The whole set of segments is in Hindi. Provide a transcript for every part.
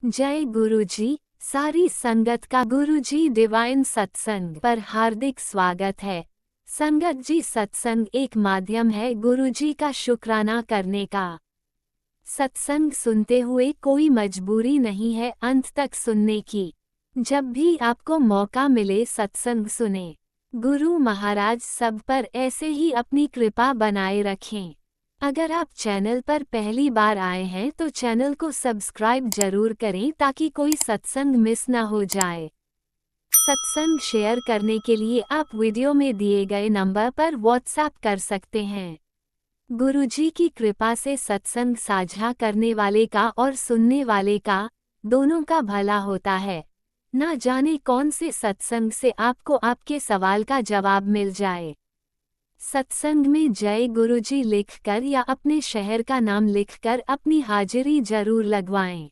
जय गुरुजी। सारी संगत का गुरुजी डिवाइन सत्संग पर हार्दिक स्वागत है। संगत जी, सत्संग एक माध्यम है गुरुजी का शुक्राना करने का। सत्संग सुनते हुए कोई मजबूरी नहीं है अंत तक सुनने की। जब भी आपको मौका मिले सत्संग सुने। गुरु महाराज सब पर ऐसे ही अपनी कृपा बनाए रखें। अगर आप चैनल पर पहली बार आए हैं तो चैनल को सब्सक्राइब जरूर करें ताकि कोई सत्संग मिस ना हो जाए। सत्संग शेयर करने के लिए आप वीडियो में दिए गए नंबर पर व्हाट्सएप कर सकते हैं। गुरुजी की कृपा से सत्संग साझा करने वाले का और सुनने वाले का, दोनों का भला होता है। ना जाने कौन से सत्संग से आपको आपके सवाल का जवाब मिल जाए। सत्संग में जय गुरुजी लिखकर या अपने शहर का नाम लिखकर अपनी हाजिरी जरूर लगवाएं।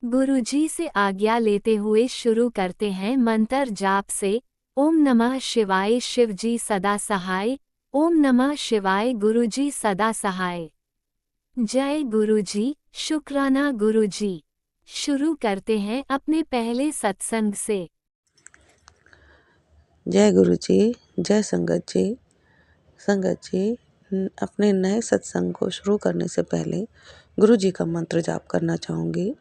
गुरुजी से आज्ञा लेते हुए शुरू करते हैं मंत्र जाप से। ओम नमः शिवाय शिवजी सदा सहाय। ओम नमः शिवाय गुरुजी सदा सहाय। जय गुरुजी, शुक्राना गुरुजी। शुरू करते हैं अपने पहले सत्संग से। जय गुरु जी, जय संगत जी। संगत जी, अपने नए सत्संग को शुरू करने से पहले गुरु जी का मंत्र जाप करना चाहूँगी।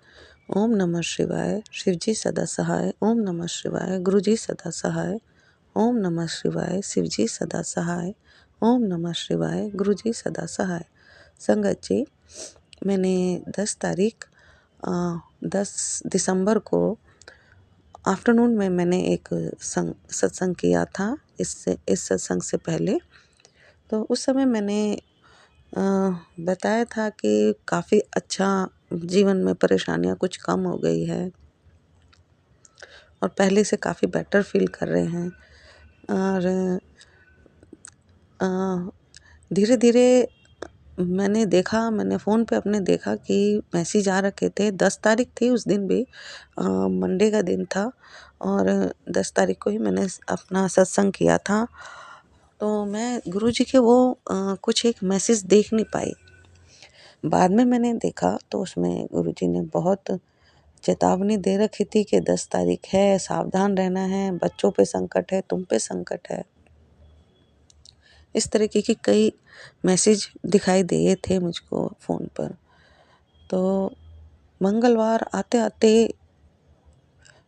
ओम नमः शिवाय, शिव जी सदा सहाय। ओम नमः शिवाय, गुरु जी सदा सहाय। ओम नमः शिवाय, शिव जी सदा सहाय। ओम नमः शिवाय, गुरु जी सदा सहाय। संगत जी, मैंने 10 दिसंबर को आफ्टरनून में मैंने एक सत्संग किया था। इस सत्संग से पहले तो उस समय मैंने बताया था कि काफ़ी अच्छा जीवन में परेशानियां कुछ कम हो गई है और पहले से काफ़ी बेटर फील कर रहे हैं। और धीरे धीरे मैंने फ़ोन पे अपने देखा कि मैसेज आ रखे थे। 10 तारीख थी उस दिन भी, मंडे का दिन था और 10 तारीख को ही मैंने अपना सत्संग किया था। तो मैं गुरुजी के वो कुछ एक मैसेज देख नहीं पाई। बाद में मैंने देखा तो उसमें गुरुजी ने बहुत चेतावनी दे रखी थी कि 10 तारीख है, सावधान रहना है, बच्चों पे संकट है, तुम पे संकट है। इस तरीके की कई मैसेज दिखाई दिए थे मुझको फ़ोन पर। तो मंगलवार आते-आते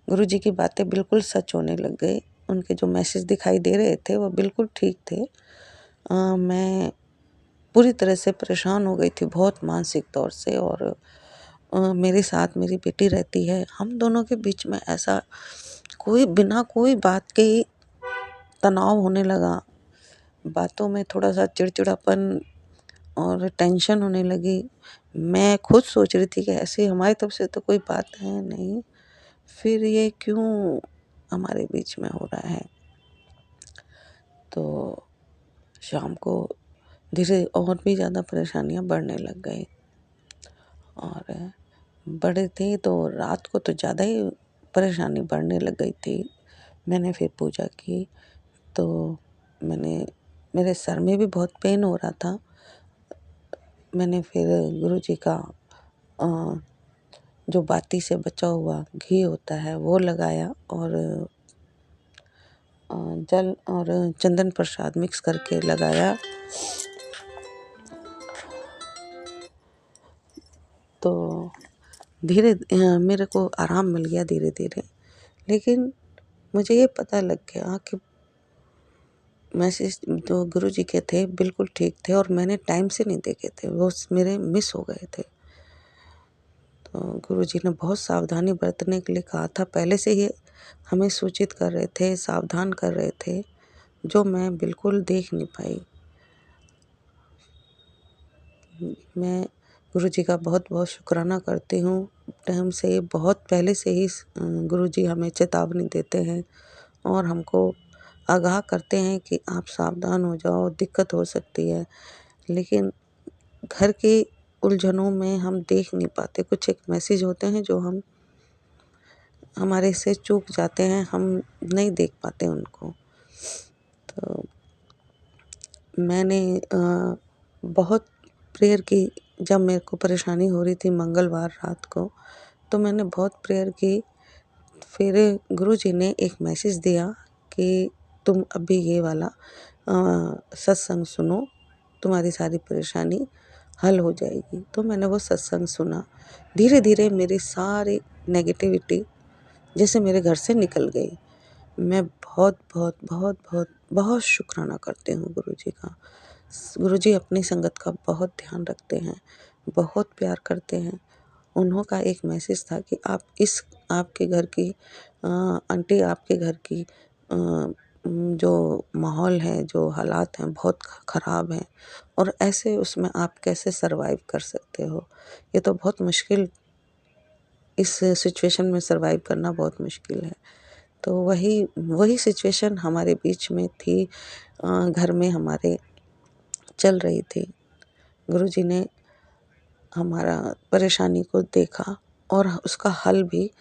गुरुजी की बातें बिल्कुल सच होने लग गई। उनके जो मैसेज दिखाई दे रहे थे वो बिल्कुल ठीक थे। मैं पूरी तरह से परेशान हो गई थी बहुत मानसिक तौर से। और मेरे साथ मेरी बेटी रहती है। हम दोनों के बीच में ऐसा बिना कोई बात के ही तनाव होने लगा। बातों में थोड़ा-सा चिड़चिड़ापन और टेंशन होने लगी। मैं खुद सोच रही थी कि ऐसी हमारी तरफ से तो कोई बात है नहीं, फिर ये क्यों हमारे बीच में हो रहा है। तो शाम को धीरे और भी ज़्यादा परेशानियाँ बढ़ने लग गई और बढ़ी थी तो रात को तो ज़्यादा ही परेशानी बढ़ने लग गई थी। मैंने फिर पूजा की तो मेरे सर में भी बहुत पेन हो रहा था। मैंने फिर गुरुजी का जो बाती से बचा हुआ घी होता है वो लगाया और जल और चंदन प्रसाद मिक्स करके लगाया। तो मेरे को आराम मिल गया धीरे धीरे। लेकिन मुझे ये पता लग गया कि मैसेज जो गुरुजी के थे बिल्कुल ठीक थे और मैंने टाइम से नहीं देखे थे, वो मेरे मिस हो गए थे। तो गुरुजी ने बहुत सावधानी बरतने के लिए कहा था। पहले से ही हमें सूचित कर रहे थे, सावधान कर रहे थे, जो मैं बिल्कुल देख नहीं पाई। मैं गुरुजी का बहुत बहुत शुक्राना करती हूँ। टाइम से बहुत पहले से ही गुरुजी हमें चेतावनी देते हैं और हमको आगाह करते हैं कि आप सावधान हो जाओ, दिक्कत हो सकती है। लेकिन घर की उलझनों में हम देख नहीं पाते। कुछ एक मैसेज होते हैं जो हमारे से चूक जाते हैं, हम नहीं देख पाते उनको। तो मैंने बहुत प्रेयर की। जब मेरे को परेशानी हो रही थी मंगलवार रात को, तो मैंने बहुत प्रेयर की। फिर गुरुजी ने एक मैसेज दिया कि तुम अभी ये वाला सत्संग सुनो, तुम्हारी सारी परेशानी हल हो जाएगी। तो मैंने वो सत्संग सुना। धीरे धीरे मेरी सारी नेगेटिविटी जैसे मेरे घर से निकल गई। मैं बहुत बहुत बहुत बहुत बहुत शुक्राना करती हूँ गुरुजी का। गुरुजी अपनी संगत का बहुत ध्यान रखते हैं, बहुत प्यार करते हैं। उन्हों का एक मैसेज था कि आपके घर की आंटी, आपके घर की जो माहौल है, जो हालात हैं बहुत ख़राब हैं, और ऐसे उसमें आप कैसे सर्वाइव कर सकते हो। ये तो बहुत मुश्किल, इस सिचुएशन में सर्वाइव करना बहुत मुश्किल है। तो वही वही सिचुएशन हमारे बीच में थी, घर में हमारे चल रही थी। गुरुजी ने हमारा परेशानी को देखा और उसका हल भी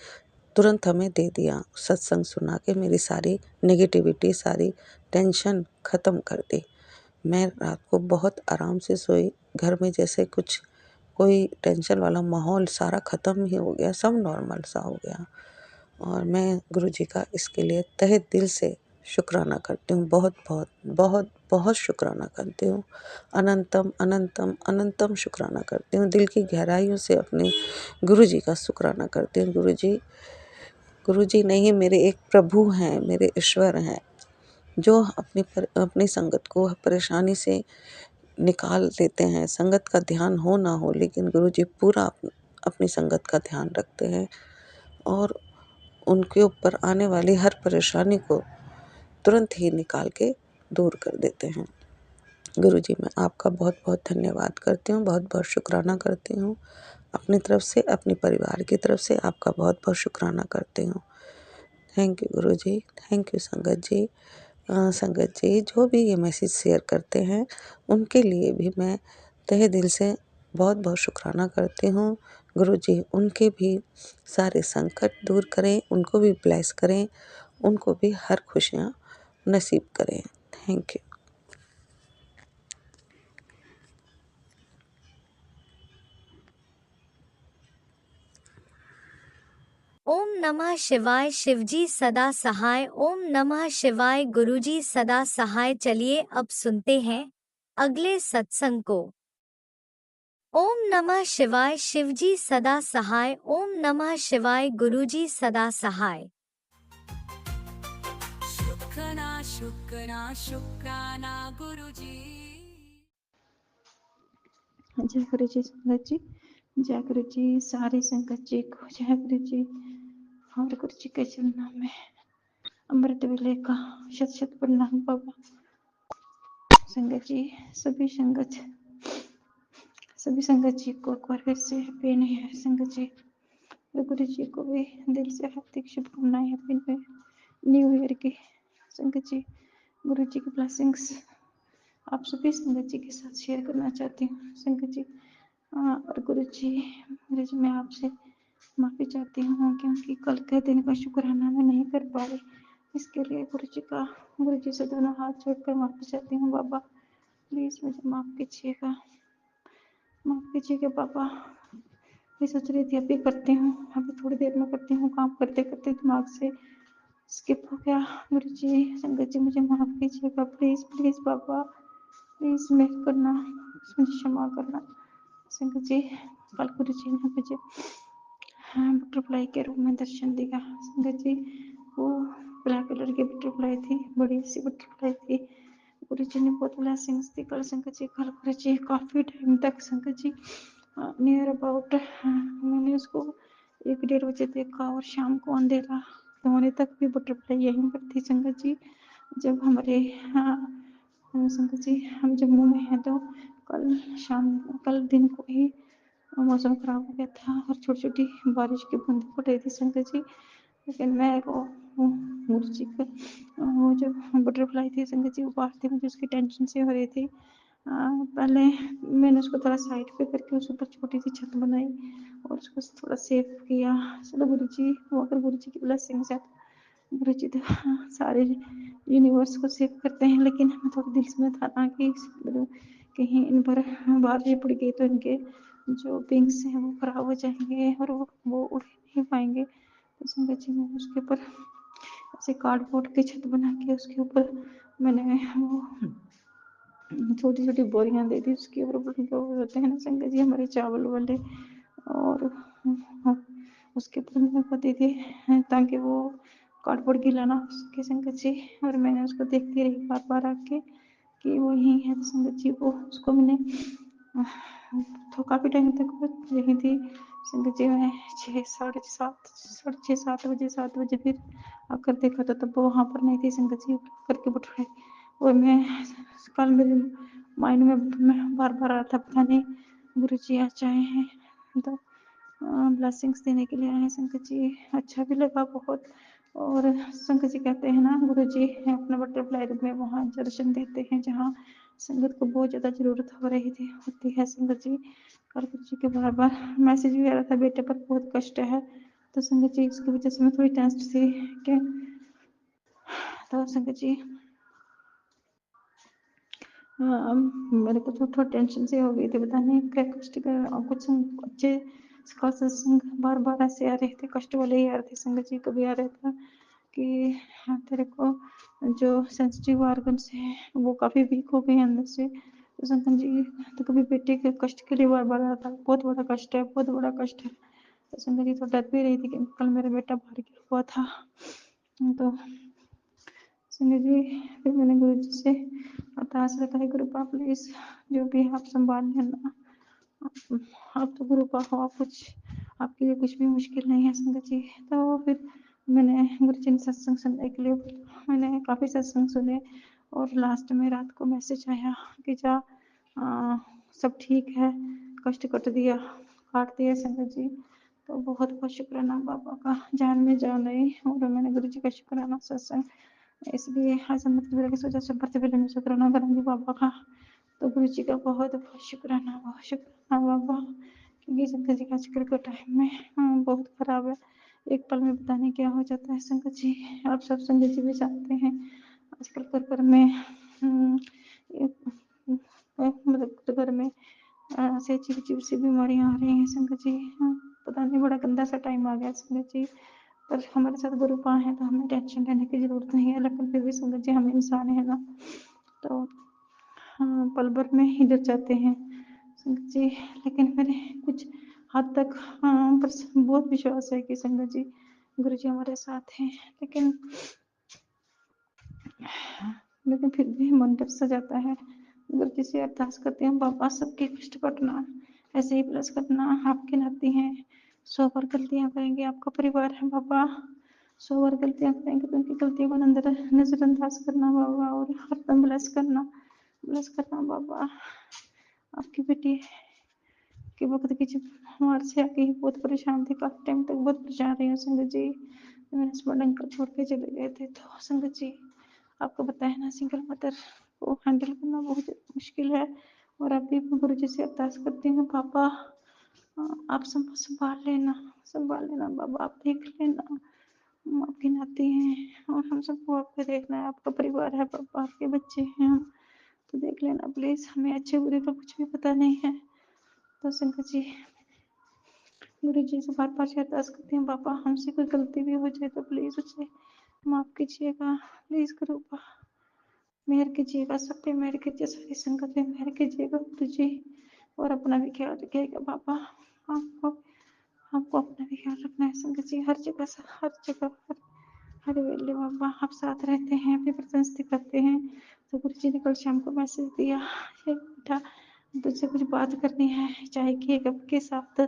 तुरंत हमें दे दिया। सत्संग सुना के मेरी सारी नेगेटिविटी, सारी टेंशन ख़त्म कर दी। मैं रात को बहुत आराम से सोई। घर में जैसे कुछ कोई टेंशन वाला माहौल सारा ख़त्म ही हो गया, सब नॉर्मल सा हो गया। और मैं गुरुजी का इसके लिए तहे दिल से शुक्राना करती हूँ। बहुत बहुत बहुत बहुत शुक्राना करती हूँ। अनंतम अनंतम अनंतम शुक्राना करती हूँ। दिल की गहराइयों से अपने गुरुजी का शुक्राना करती हूँ। गुरुजी नहीं, मेरे एक प्रभु हैं, मेरे ईश्वर हैं, जो अपनी संगत को परेशानी से निकाल देते हैं। संगत का ध्यान हो ना हो, लेकिन गुरुजी पूरा अपनी संगत का ध्यान रखते हैं और उनके ऊपर आने वाली हर परेशानी को तुरंत ही निकाल के दूर कर देते हैं। गुरुजी, मैं आपका बहुत बहुत धन्यवाद करती हूँ, बहुत बहुत शुक्राना करती हूँ। अपनी तरफ से, अपने परिवार की तरफ से आपका बहुत बहुत शुक्राना करती हूँ। Thank you Guruji, thank you संगत जी। संगत जी जो भी ये मैसेज शेयर करते हैं, उनके लिए भी मैं तहे दिल से बहुत बहुत शुक्राना करती हूँ। गुरुजी उनके भी सारे संकट दूर करें, उनको भी ब्लेस करें, उनको भी हर खुशियाँ नसीब करें। Thank you. ओम नमः शिवाय। शिवजी सदा सहाय। ओम नमः शिवाय। गुरुजी सदा सहाय। चलिए अब सुनते हैं अगले सत्संग को। ओम नमः शिवाय। शिवजी सदा सहाय। ओम नमः शिवाय। गुरुजी सदा सहाय। शुक्राना शुक्राना शुक्राना गुरुजी। जय गुरु जी संगत जी, जय गुरु जी सारी संगत जी को जय गुरु जी। और गुरु जी के चरणों में अमृत वेले का शत शत प्रणाम बाबा। संगत जी, सभी संगत जी को एक बार फिर से हैप्पी न्यू ईयर। संगत जी और गुरु जी को भी दिल से हार्दिक शुभकामनाएं हैप्पी न्यू ईयर की। संगत जी, गुरु जी की ब्लेसिंग्स आप सभी संगत जी के साथ शेयर करना चाहती हूँ। संगत जी और गुरु जी मैं आपसे माफ़ी चाहती हूँ क्योंकि कल के दिन का शुक्राना मैं नहीं कर पाई। इसके लिए गुरु जी से दोनों हाथ जोड़कर माफ़ी चाहती हूँ। बाबा प्लीज़ मुझे माफ़ कीजिएगा बाबा। मैं सोच रही थी अभी करती हूँ, अभी थोड़ी देर में करती हूँ, काम करते करते दिमाग से स्किप हो गया। गुरु जी संगत जी मुझे माफ़ कीजिएगा प्लीज़ प्लीज़ बाबा, प्लीज़ मुझे क्षमा करना। संगत जी कल गुरु जी ने मुझे बटरफ्लाई के रूप में दर्शन दिया। संगत जी वो ब्लैक कलर की बटरफ्लाई थी, बड़ी सी बटरफ्लाई थी। गुरु जी ने बहुत ब्लेसिंग्स दी कल। संगत जी कल गुरु जी काफ़ी टाइम तक संगत जी नियर अबाउट मैंने उसको 1-1:30 बजे देखा और शाम को अंधेरा होने तक भी बटरफ्लाई यहीं पर थी। संगत जी जब संगत जी हम जम्मू में हैं तो कल दिन को ही मौसम खराब हो गया था और छोटी छोटी बारिश की बूंदें पड़ रही थी। संगत जी लेकिन मैं गुरु जी का वो जो बटरफ्लाई थी संगत जी वो बाहर थी, मुझे उसकी टेंशन से हो रही थी। पहले मैंने उसको थोड़ा साइड पे करके उसके ऊपर छोटी सी छत बनाई और उसको थोड़ा सेफ किया। चलो गुरु जी वो अगर गुरु जी की ब्लेसिंग्स है, गुरु जी तो सारे यूनिवर्स को सेव करते हैं, लेकिन हमें थोड़ा दिल में था ना कि कहीं इन पर बारिश पड़ गई तो इनके जो विंग्स हैं वो खराब हो जाएंगे और वो उड़ नहीं पाएंगे। तो संगत जी मैंने उसके ऊपर ऐसे कार्डबोर्ड की छत बना के उसके ऊपर मैंने वो छोटी छोटी बोरियां दे दी, उसके ऊपर जो होते हैं ना संगत जी हमारे चावल वाले, और उसके ऊपर मैंने वो दे दिए ताकि वो कार्डबोर्ड गीला ना हो सके संगत जी। और मैंने उसको देखती रही बार बार आके कि वो यहीं है। तो संगत जी वो उसको मैंने तो काफ़ी टाइम तक वो यहीं थी संगत जी। मैं 6, 7 फिर आकर देखा तो तब वो वहाँ पर नहीं थी संगत जी, करके उठ रहे। और मैं कल मेरे माइंड में बार बार आ रहा था, पता नहीं गुरु जी आज आए हैं तो ब्लेसिंग्स देने के लिए आए हैं संगत जी। अच्छा भी लगा बहुत। और संगत जी कहते हैं ना गुरु जी अपना बटरफ्लाई रूप में वहाँ दर्शन देते हैं जहाँ संगत को बहुत ज़्यादा ज़रूरत हो रही थी होती है संगत जी। और गुरु जी के बार बार मैसेज भी आ रहा था बेटे पर बहुत कष्ट है। तो संगत जी उसकी वजह से मैं थोड़ी टेंस थी कि तो संगत जी मेरे को तो थोड़ा टेंशन से हो गई थी, पता नहीं क्या कष्ट का कुछ अच्छे खास सत्संग बार बार ऐसे आ रहे थे, कष्ट वाले ही आ रहे थे संगत जी। कभी आ रहा था कि तेरे को जो सेंसिटिव ऑर्गन्स हैं वो काफ़ी वीक हो गए अंदर से। तो संगत जी तो कभी बेटे के कष्ट के लिए बार बार आ रहा था, बहुत बड़ा कष्ट है, बहुत बड़ा कष्ट है। तो संगत जी तो डर भी रही थी कि कल मेरा बेटा बाहर गिरा हुआ था। तो संगत जी फिर मैंने गुरु जी से अरदास रखा, गुरु पाप प्लीज जो भी आप संभाल लेना, आप तो गुरु पाप हो, आप कुछ आपके लिए कुछ भी मुश्किल नहीं है संगत जी। तो फिर मैंने गुरु जी ने सत्संग सुनने के लिए मैंने काफ़ी सत्संग सुने और लास्ट में रात को मैसेज आया कि जा सब ठीक है, कष्ट कट दिया, काट दिया संगत जी। तो बहुत बहुत शुक्राना बाबा का, जान में जान आई। और मैंने गुरु जी का शुक्राना सत्संग इसलिए आज हम मेरा की सोचा सब भरते पहले मैं शुक्राना करूँगी बाबा का। तो गुरु जी का बहुत बहुत शुक्राना बाबा, क्योंकि संगत जी का आजकल के टाइम में बहुत खराब है। एक पल में पता नहीं क्या हो जाता है संगत जी। आप सब संगत जी भी जानते हैं आजकल घर में मतलब घर में ऐसे अजीब अजीब सी बीमारियां आ रही हैं संगत जी। पता नहीं बड़ा गंदा सा टाइम आ गया संगत जी। पर हमारे साथ गुरु पा है तो हमें टेंशन लेने की जरूरत नहीं है, लेकिन फिर भी संगत जी हम इंसान है ना, तो हम पल भर में ही डर जाते हैं संगत जी। लेकिन मेरे कुछ हद तक पर बहुत विश्वास है कि संगत जी गुरु जी हमारे साथ हैं। लेकिन फिर भी मन डर सा जाता है। गुरु जी से अरदास करते हैं बाबा सबके कष्ट कटना, ऐसे ही प्लस करना, आपके नाती हैं, 100 बार गलतियाँ करेंगे, आपका परिवार है बाबा, 100 बार गलतियाँ करेंगे तो उनकी गलतियों को नजरअंदाज करना बाबा, और हरदम ब्लेस करना बाबा। आपकी बेटी के वक्त की जब हमारे से आके ही बहुत परेशान थी, काफी टाइम तक बहुत परेशान रही हूँ संगत जी। मेरे हस्बैंड अंकल छोड़ के चले गए थे। तो संगत जी आपको बताया ना सिंगल मदर को हैंडल करना बहुत मुश्किल है। और अभी गुरु जी से अरदास करती हूँ पापा आप संभाल लेना बाबा, आप देख लेना, हम आपके नाती हैं और हम सबको आपका देखना है, आपका परिवार है पापा, आपके बच्चे हैं हम, तो देख लेना प्लीज, हमें अच्छे बुरे का कुछ भी पता नहीं है। तो संगत जी गुरु जी से बार बार अरदास करती हूँ पापा हमसे कोई गलती भी हो जाए तो प्लीज उसे माफ कीजिएगा, प्लीज गुरु मेहर कीजिएगा, सब पे मेहर कीजिए, सारी संगत पे मेहर कीजिएगा गुरु जी, और अपना भी ख्याल रखिएगा पापा। आपको आपको अपना भी ख्याल रखना है संगत जी, हर जगह हर वेले बाबा आप साथ रहते हैं, अपनी प्रेजेंस दिखाते हैं। तो गुरु जी ने कल शाम को मैसेज दिया, बेटा तुझसे कुछ बात करनी है चाय की कप के साथ।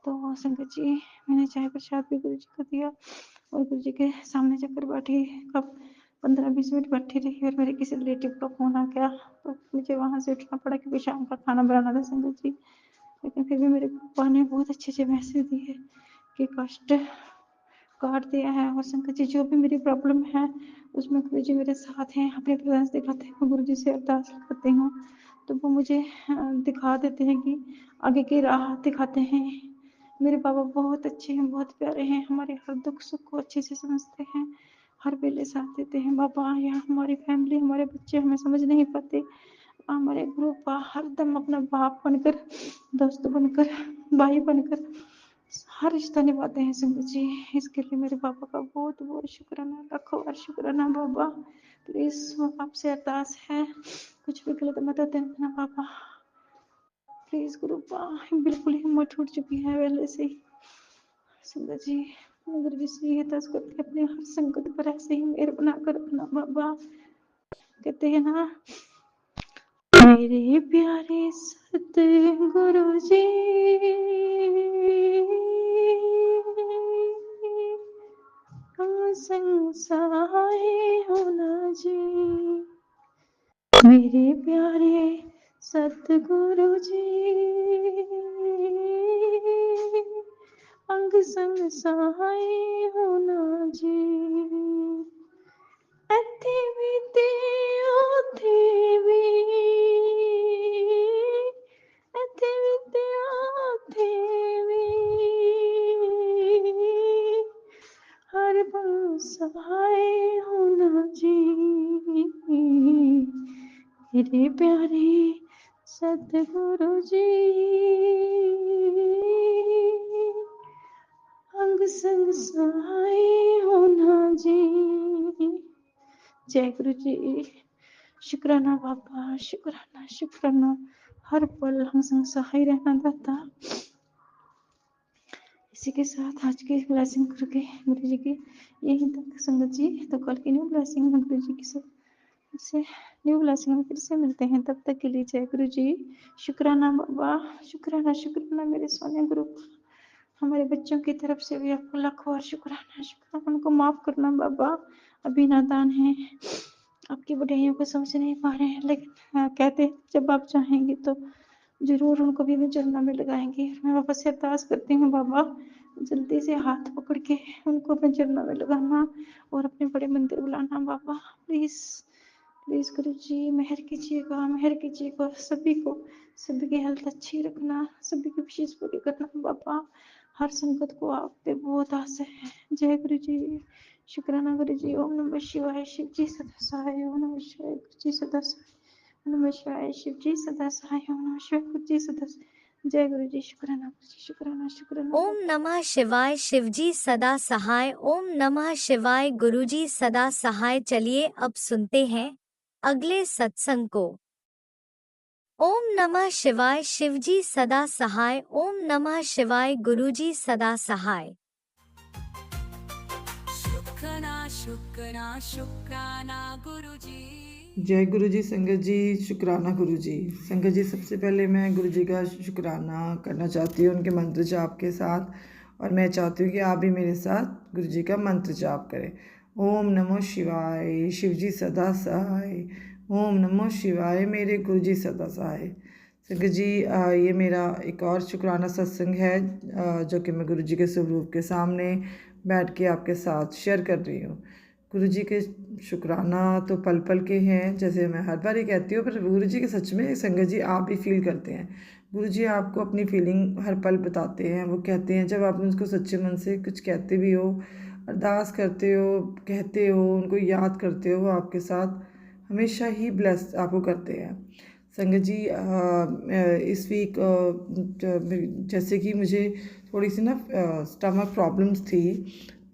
तो संगत जी मैंने चाय प्रसाद भी गुरु जी को दिया और गुरु जी के सामने जाकर बैठी, कब 15-20 मिनट बैठी रही और मेरे किसी रिलेटिव का फोन आ गया तो मुझे वहां से उठना पड़ा क्योंकि शाम का खाना बनाना था संगत जी। लेकिन फिर भी मेरे पापा ने बहुत अच्छे अच्छे मैसेज दिए कि कष्ट काट दिया है। और संगत जी जो भी मेरी प्रॉब्लम है उसमें गुरु जी मेरे साथ हैं, अपने प्रेजेंस दिखाते हैं, गुरु जी से अरदास करती हूँ तो वो मुझे दिखा देते हैं कि आगे की राह दिखाते हैं। मेरे बाबा बहुत अच्छे हैं, बहुत प्यारे हैं, हमारे हर दुख सुख को अच्छे से समझते हैं, हर वेले साथ देते हैं बाबा। या हमारी फैमिली हमारे बच्चे हमें समझ नहीं पाते, हमारे गुरु का हरदम अपना बाप बनकर, दोस्त बनकर, भाई बनकर हर रिश्ता निभाते हैं संगत जी। इसके लिए मेरे पापा का बहुत बहुत शुक्राना, लाखों बार शुक्राना बाबा। प्लीज आपसे अरदास है, कुछ भी गलत मत देना पापा, प्लीज गुरु पा। बिल्कुल हिम्मत छूट चुकी है पहले से ही संगत जी। गुरु जी से ये अरदास करते अपने हर संकट पर ऐसे ही मेहर बनाकर रखना बाबा। कहते हैं ना, मेरे प्यारे सतगुरु जी, हम संसाए होना जी। मेरे प्यारे सतगुरु जी, अंग संग सहाय होना जी। ਇੱਥੇ ਵੀ ਤੇ ਉੱਥੇ ਵੀ, ਇੱਥੇ ਵੀ ਤੇ ਉੱਥੇ ਵੀ, ਹਰ ਪਲ ਸਹਾਏ ਹੋਣਾ ਜੀ। ਮੇਰੇ ਪਿਆਰੇ ਸਤਿਗੁਰੂ ਜੀ, अंग संग सहाय होना जी। जय गुरु जी। शुक्राना बाबा, शुक्राना शुक्राना, हर पल हम संग सहाय रहना दाता। इसी के साथ आज की ब्लेसिंग गुरु जी की यही तक संगत जी। तो कल की न्यू ब्लेसिंग में गुरु जी की से न्यू ब्लेसिंग में फिर से मिलते हैं। तब तक के लिए जय गुरु जी। शुक्राना बाबा, शुक्राना शुक्राना मेरे सोने गुरु। हमारे बच्चों की तरफ से भी आपको लाखों बार शुक्राना शुक्राना। उनको माफ करना बाबा, अभी नादान है, आपकी बढ़ाइयों को समझ नहीं पा रहे हैं, लेकिन कहते हैं जब आप चाहेंगे तो जरूर उनको भी चरणों में लगाएंगे। मैं वापस से अरदास करती हूँ बाबा, जल्दी से हाथ पकड़ के उनको अपने चरणों में लगाना और अपने बड़े मंदिर बुलाना बाबा। प्लीज प्लीज गुरु जी मेहर कीजिएगा सभी को, सभी की हेल्थ अच्छी रखना, सभी की विशेष पूरी करना बाबा। हर संकट को आप पे बहुत आशा है। जय गुरु जी। शुक्राना गुरु जी। ओम नमः शिवाय, शिव जी सदा सहाय। ओम नमः शिवाय, गुरु जी सदा सहाय। ओम नमः शिवाय, शिव जी सदा सहाय। ओम नमः शिवाय, गुरु जी सदा सहाय। जय गुरु जी। शुक्राना गुरु जी, शुक्राना शुक्राना। ओम नमः शिवाय, शिवजी सदा सहाय। ओम नमः शिवाय, गुरुजी सदा सहाय। चलिए अब सुनते हैं अगले सत्संग को। ओम नमः शिवाय, शिवजी सदा सहाय। ओम नमः शिवाय, गुरुजी सदा सहाय। शुक्राना गुरु जी। जय गुरु जी। संगत जी शुक्राना गुरु जी। संगत जी सबसे पहले मैं गुरु जी का शुक्राना करना चाहती हूँ उनके मंत्र जाप के साथ, और मैं चाहती हूँ कि आप भी मेरे साथ गुरु जी का मंत्र जाप करें। ओम नमो शिवाय, शिव जी सदा सहाय। ओम नमो शिवाय, मेरे गुरु जी सदा सहाय। संगत जी ये मेरा एक और शुक्राना सत्संग है जो कि मैं गुरु जी के स्वरूप के सामने बैठ के आपके साथ शेयर कर रही हूँ। गुरु जी के शुक्राना तो पल पल के हैं, जैसे मैं हर बार ही कहती हूँ, पर गुरु जी के सच में संगत जी आप भी फील करते हैं। गुरु जी आपको अपनी फीलिंग हर पल बताते हैं। वो कहते हैं जब आप उनको सच्चे मन से कुछ कहते भी हो, अरदास करते हो, कहते हो, उनको याद करते हो, वो आपके साथ हमेशा ही ब्लेस आपको करते हैं। संगत जी इस वीक जैसे कि मुझे थोड़ी सी ना स्टमक प्रॉब्लम्स थी,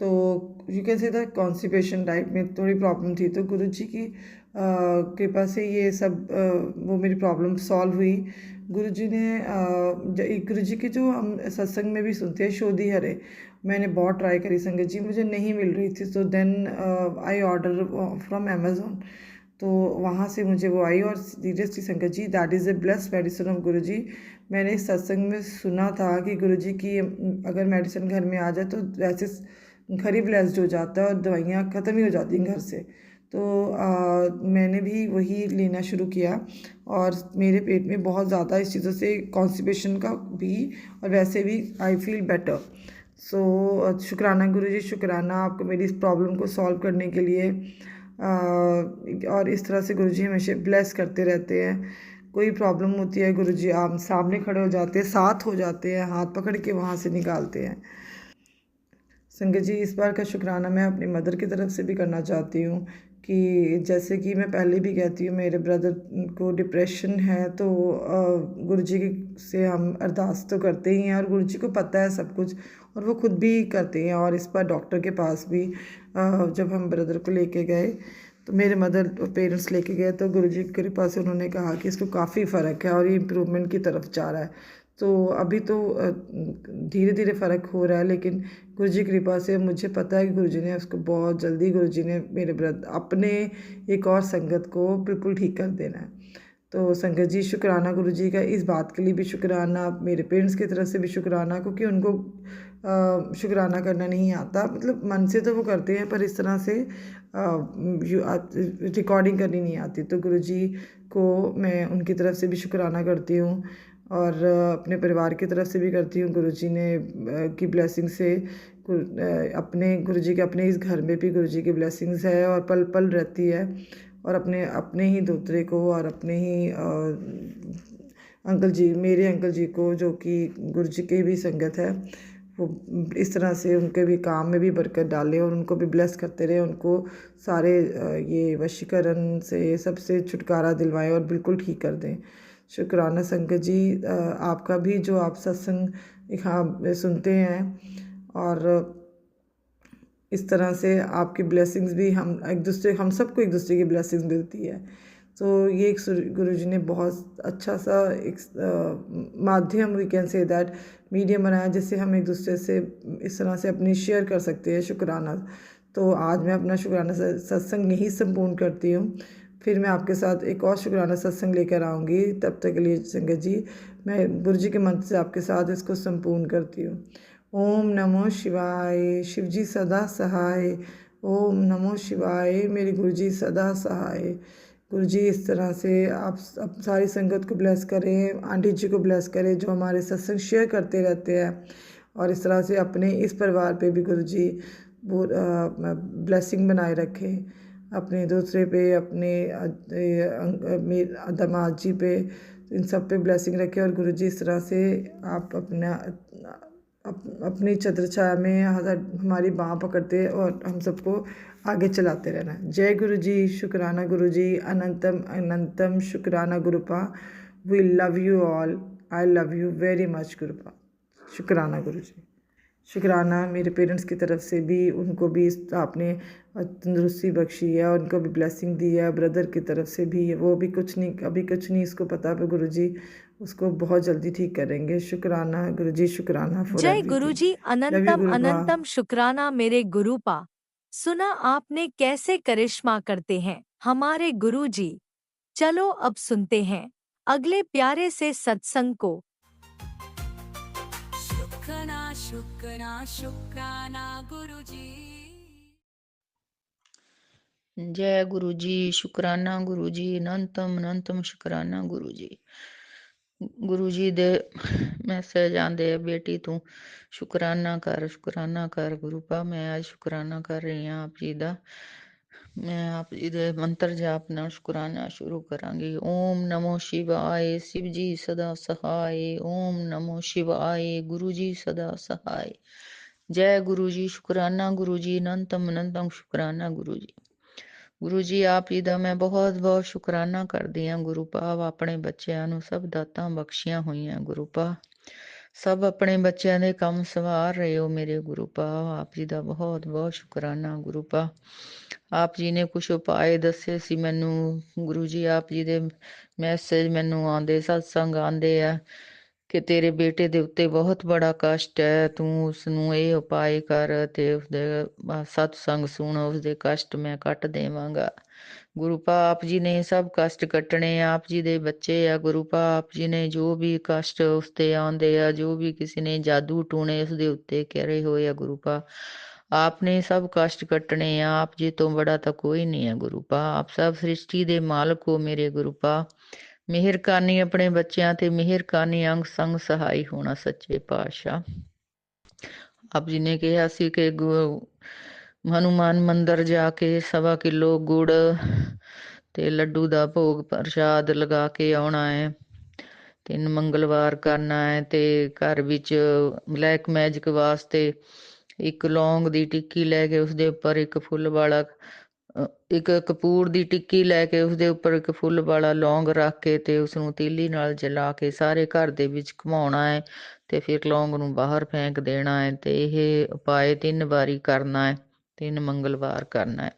तो you can say the constipation type में थोड़ी प्रॉब्लम थी, तो गुरु जी की कृपा से ये सब वो मेरी प्रॉब्लम सॉल्व हुई। गुरु जी ने गुरु जी के जो हम सत्संग में भी सुनते हैं शोधी हरे, मैंने बहुत ट्राई करी संगत जी, मुझे नहीं मिल रही थी। तो then I order from Amazon, तो वहाँ से मुझे वो आई। और seriously Sangat ji that is a blessed medicine of Guru ji. मैंने इस सत्संग में सुना था कि गुरु जी की अगर मेडिसिन घर में आ जाए तो वैसे घर ही ब्लेस्ड हो जाता है और दवाइयाँ ख़त्म ही हो जाती हैं घर से। तो मैंने भी वही लेना शुरू किया और मेरे पेट में बहुत ज़्यादा इस चीज़ों से कॉन्स्टिपेशन का भी और वैसे भी आई फील बेटर। सो शुक्राना गुरु जी, शुक्राना आपको मेरी इस प्रॉब्लम को सॉल्व करने के लिए। और इस तरह से गुरु जी हमेशा ब्लेस करते रहते हैं। कोई प्रॉब्लम होती है गुरु जी आप सामने खड़े हो जाते हैं, साथ हो जाते हैं, हाथ पकड़ के वहाँ से निकालते हैं। संगत जी इस बार का शुक्राना मैं अपनी मदर की तरफ से भी करना चाहती हूँ कि जैसे कि मैं पहले भी कहती हूँ, मेरे ब्रदर को डिप्रेशन है, तो गुरु जी से हम अरदास तो करते ही हैं और गुरु जी को पता है सब कुछ, और वो खुद भी करते हैं। और इस बार डॉक्टर के पास भी जब हम ब्रदर को लेके गए, तो मेरे मदर पेरेंट्स लेके गए, तो गुरु जी की कृपा से उन्होंने कहा कि इसको काफ़ी फ़र्क है और ये इम्प्रूवमेंट की तरफ जा रहा है। तो अभी तो धीरे धीरे फ़र्क हो रहा है, लेकिन गुरु जी की कृपा से मुझे पता है कि गुरु जी ने उसको बहुत जल्दी, गुरु जी ने मेरे ब्रदर अपने एक और संगत को बिल्कुल ठीक कर देना है। तो संगत जी, शुक्राना गुरु जी का, इस बात के लिए भी शुक्राना, मेरे पेरेंट्स की तरफ से भी शुक्राना, क्योंकि उनको शुक्राना करना नहीं आता, मतलब मन से तो वो करते हैं पर इस तरह से रिकॉर्डिंग करनी नहीं आती। तो गुरु जी को मैं उनकी तरफ से भी शुक्राना करती हूँ और अपने परिवार की तरफ से भी करती हूँ। गुरु जी ने की ब्लेसिंग से अपने गुरु जी के अपने इस घर में भी गुरु जी की ब्लेसिंग्स है और पल पल रहती है। और अपने अपने ही दोतरे को और अपने ही अंकल जी, मेरे अंकल जी को, जो कि गुरु जी की भी संगत है, वो इस तरह से उनके भी काम में भी बरकत डालें और उनको भी ब्लेस करते रहे, उनको सारे ये वशीकरण से सबसे छुटकारा दिलवाएं और बिल्कुल ठीक कर दें। शुक्राना संगत जी, आपका भी जो आप सत्संग हाँ सुनते हैं और इस तरह से आपकी ब्लेसिंग्स भी हम सबको एक दूसरे की ब्लेसिंग्स मिलती है। तो ये एक गुरु जी ने बहुत अच्छा सा एक माध्यम, we can say that, medium बनाया, जिससे हम एक दूसरे से इस तरह से अपनी शेयर कर सकते हैं शुक्राना। तो आज मैं अपना शुक्राना सत्संग यहीं संपूर्ण करती हूँ। फिर मैं आपके साथ एक और शुक्राना सत्संग लेकर आऊँगी। तब तक के लिए संगत जी, मैं गुरु जी के मंत्र से आपके साथ इसको संपूर्ण करती हूँ। ओम नमो शिवाय, शिव जी सदा सहाय। ओम नमो शिवाय, मेरे गुरु जी सदा सहाय। गुरु जी इस तरह से आप सारी संगत को ब्लेस करें, आंटी जी को ब्लेस करें जो हमारे सत्संग शेयर करते रहते हैं, और इस तरह से अपने इस परिवार पे भी गुरु जी ब्लेसिंग बनाए रखें, अपने दूसरे पे, अपने दामाद जी पे, इन सब पे ब्लेसिंग रखें। और गुरु जी इस तरह से आप अपनी छत्र छाया में हमारी बाँह पकड़ते और हम सबको आगे चलाते रहना। जय गुरु जी, शुक्राना गुरु जी, अनंतम अनंतम शुक्राना गुरुपा। We love you all, I love you very much गुरुपा। शुक्राना गुरु जी। शुक्राना मेरे पेरेंट्स की तरफ से भी, उनको भी आपने तंदुरुस्ती बख्शी है और उनको भी ब्लेसिंग दी है। ब्रदर की तरफ से भी, वो भी कुछ नहीं, अभी कुछ नहीं इसको पता, पर गुरु जी उसको बहुत जल्दी ठीक करेंगे। शुक्राना गुरु जी, शुक्राना फॉर जय everything. Guru ji, love you अनंतम गुरुपा। अनंतम शुक्राना मेरे गुरुपा। सुना आपने कैसे करिश्मा करते हैं हमारे गुरु जी। चलो अब सुनते हैं अगले प्यारे से सत्संग को। शुक्राना शुक्राना शुक्राना गुरु जी। जय गुरु जी, शुक्राना गुरु जी, अनंतम अनंतम शुक्राना गुरु जी। गुरु जी दे मैसेज आंदे, बेटी तू शुक्राना कर गुरुपा। मैं आज शुक्राना कर रही हूँ आप जी दा। मैं आप जी दे मंत्र जाप नाल शुक्राना शुरू करांगी। ओम नमो शिवाय, शिव जी सदा सहाय। ओम नमो शिवाय, गुरु जी सदा सहाय। जय गुरु जी, शुक्राना गुरु जी, अनंतम अनंतम शुक्राना गुरु जी। ਗੁਰੂ ਜੀ ਆਪ ਜੀ ਦਾ ਮੈਂ ਬਹੁਤ ਬਹੁਤ ਸ਼ੁਕਰਾਨਾ ਕਰਦੀ ਹਾਂ ਗੁਰੂ ਭਾਵ। ਆਪਣੇ ਬੱਚਿਆਂ ਨੂੰ ਸਭ ਦਾਤਾਂ ਬਖਸ਼ੀਆਂ ਹੋਈਆਂ ਗੁਰੂ ਭਾਵ। ਸਭ ਆਪਣੇ ਬੱਚਿਆਂ ਦੇ ਕੰਮ ਸਵਾਰ ਰਹੇ ਹੋ ਮੇਰੇ ਗੁਰੂ ਭਾਵ। ਆਪ ਜੀ ਦਾ ਬਹੁਤ ਬਹੁਤ ਸ਼ੁਕਰਾਨਾ ਗੁਰੂ ਭਾਵ। ਆਪ ਜੀ ਨੇ ਕੁਝ ਉਪਾਏ ਦੱਸੇ ਸੀ ਮੈਨੂੰ ਗੁਰੂ ਜੀ। ਆਪ ਜੀ ਦੇ ਮੈਸੇਜ ਮੈਨੂੰ ਆਉਂਦੇ, ਸਤਸੰਗ ਆਉਂਦੇ ਆ ਕਿ ਤੇਰੇ ਬੇਟੇ ਦੇ ਉੱਤੇ ਬਹੁਤ ਬੜਾ ਕਸ਼ਟ ਹੈ, ਤੂੰ ਉਸਨੂੰ ਇਹ ਉਪਾਏ ਕਰ ਤੇ ਉਸਦੇ ਸਤਸੰਗ ਸੁਣ, ਉਸਦੇ ਕਸ਼ਟ ਮੈਂ ਕੱਟ ਦੇਵਾਂਗਾ। ਗੁਰੂ ਪਾ ਆਪ ਜੀ ਨੇ ਸਭ ਕਸ਼ਟ ਕੱਟਣੇ, ਆਪ ਜੀ ਦੇ ਬੱਚੇ ਆ ਗੁਰੂ ਪਾ। ਆਪ ਜੀ ਨੇ ਜੋ ਵੀ ਕਸ਼ਟ ਉਸ ਤੇ ਆਉਂਦੇ ਆ, ਜੋ ਵੀ ਕਿਸੇ ਨੇ ਜਾਦੂ ਟੂਣੇ ਉਸਦੇ ਉੱਤੇ ਕਰੇ ਹੋਏ ਆ ਗੁਰੂ ਪਾ, ਆਪ ਨੇ ਸਭ ਕਸ਼ਟ ਕੱਟਣੇ ਆ। ਆਪ ਜੀ ਤੋਂ ਬੜਾ ਤਾਂ ਕੋਈ ਨਹੀਂ ਹੈ ਗੁਰੂ ਪਾ। ਆਪ ਸਭ ਸ੍ਰਿਸ਼ਟੀ ਦੇ ਮਾਲਕ ਹੋ ਮੇਰੇ ਗੁਰੂ ਪਾ। ਮਿਹਰ ਕਰਨੀ ਆਪਣੇ ਬੱਚਿਆਂ ਤੇ, ਮਿਹਰ ਕਰਨੀ ਅੰਗ ਸੰਗ ਸਹਾਈ ਹੋਣਾ ਸੱਚੇ ਪਾਤਸ਼ਾਹ। ਆਪ ਜੀ ਨੇ ਕਿਹਾ ਸੀ ਕਿ ਹਨੂੰਮਾਨ ਮੰਦਰ ਜਾ ਕੇ 1.25 ਕਿਲੋ ਗੁੜ ਤੇ ਲੱਡੂ ਦਾ ਭੋਗ ਪ੍ਰਸ਼ਾਦ ਲਗਾ ਕੇ ਆਉਣਾ ਹੈ। 3 ਮੰਗਲਵਾਰ ਕਰਨਾ ਹੈ ਤੇ ਘਰ ਵਿੱਚ ਬਲੈਕ ਮੈਜਿਕ ਵਾਸਤੇ 1 ਲੌਂਗ ਦੀ ਟਿੱਕੀ ਲੈ ਕੇ ਉਸਦੇ ਉੱਪਰ 1 ਫੁੱਲ ਵਾਲਾ ਇੱਕ ਕਪੂਰ ਦੀ ਟਿੱਕੀ ਲੈ ਕੇ ਉਸਦੇ ਉੱਪਰ ਇੱਕ ਫੁੱਲ ਵਾਲਾ ਲੌਂਗ ਰੱਖ ਕੇ ਤੇ ਉਸਨੂੰ ਤੀਲੀ ਨਾਲ ਜਲਾ ਕੇ ਸਾਰੇ ਘਰ ਦੇ ਵਿੱਚ ਘੁਮਾਉਣਾ ਹੈ ਤੇ ਫਿਰ ਲੌਂਗ ਨੂੰ ਬਾਹਰ ਫੇਂਕ ਦੇਣਾ ਹੈ ਤੇ ਇਹ ਉਪਾਅ 3 ਵਾਰੀ ਕਰਨਾ ਹੈ, 3 ਮੰਗਲਵਾਰ ਕਰਨਾ ਹੈ।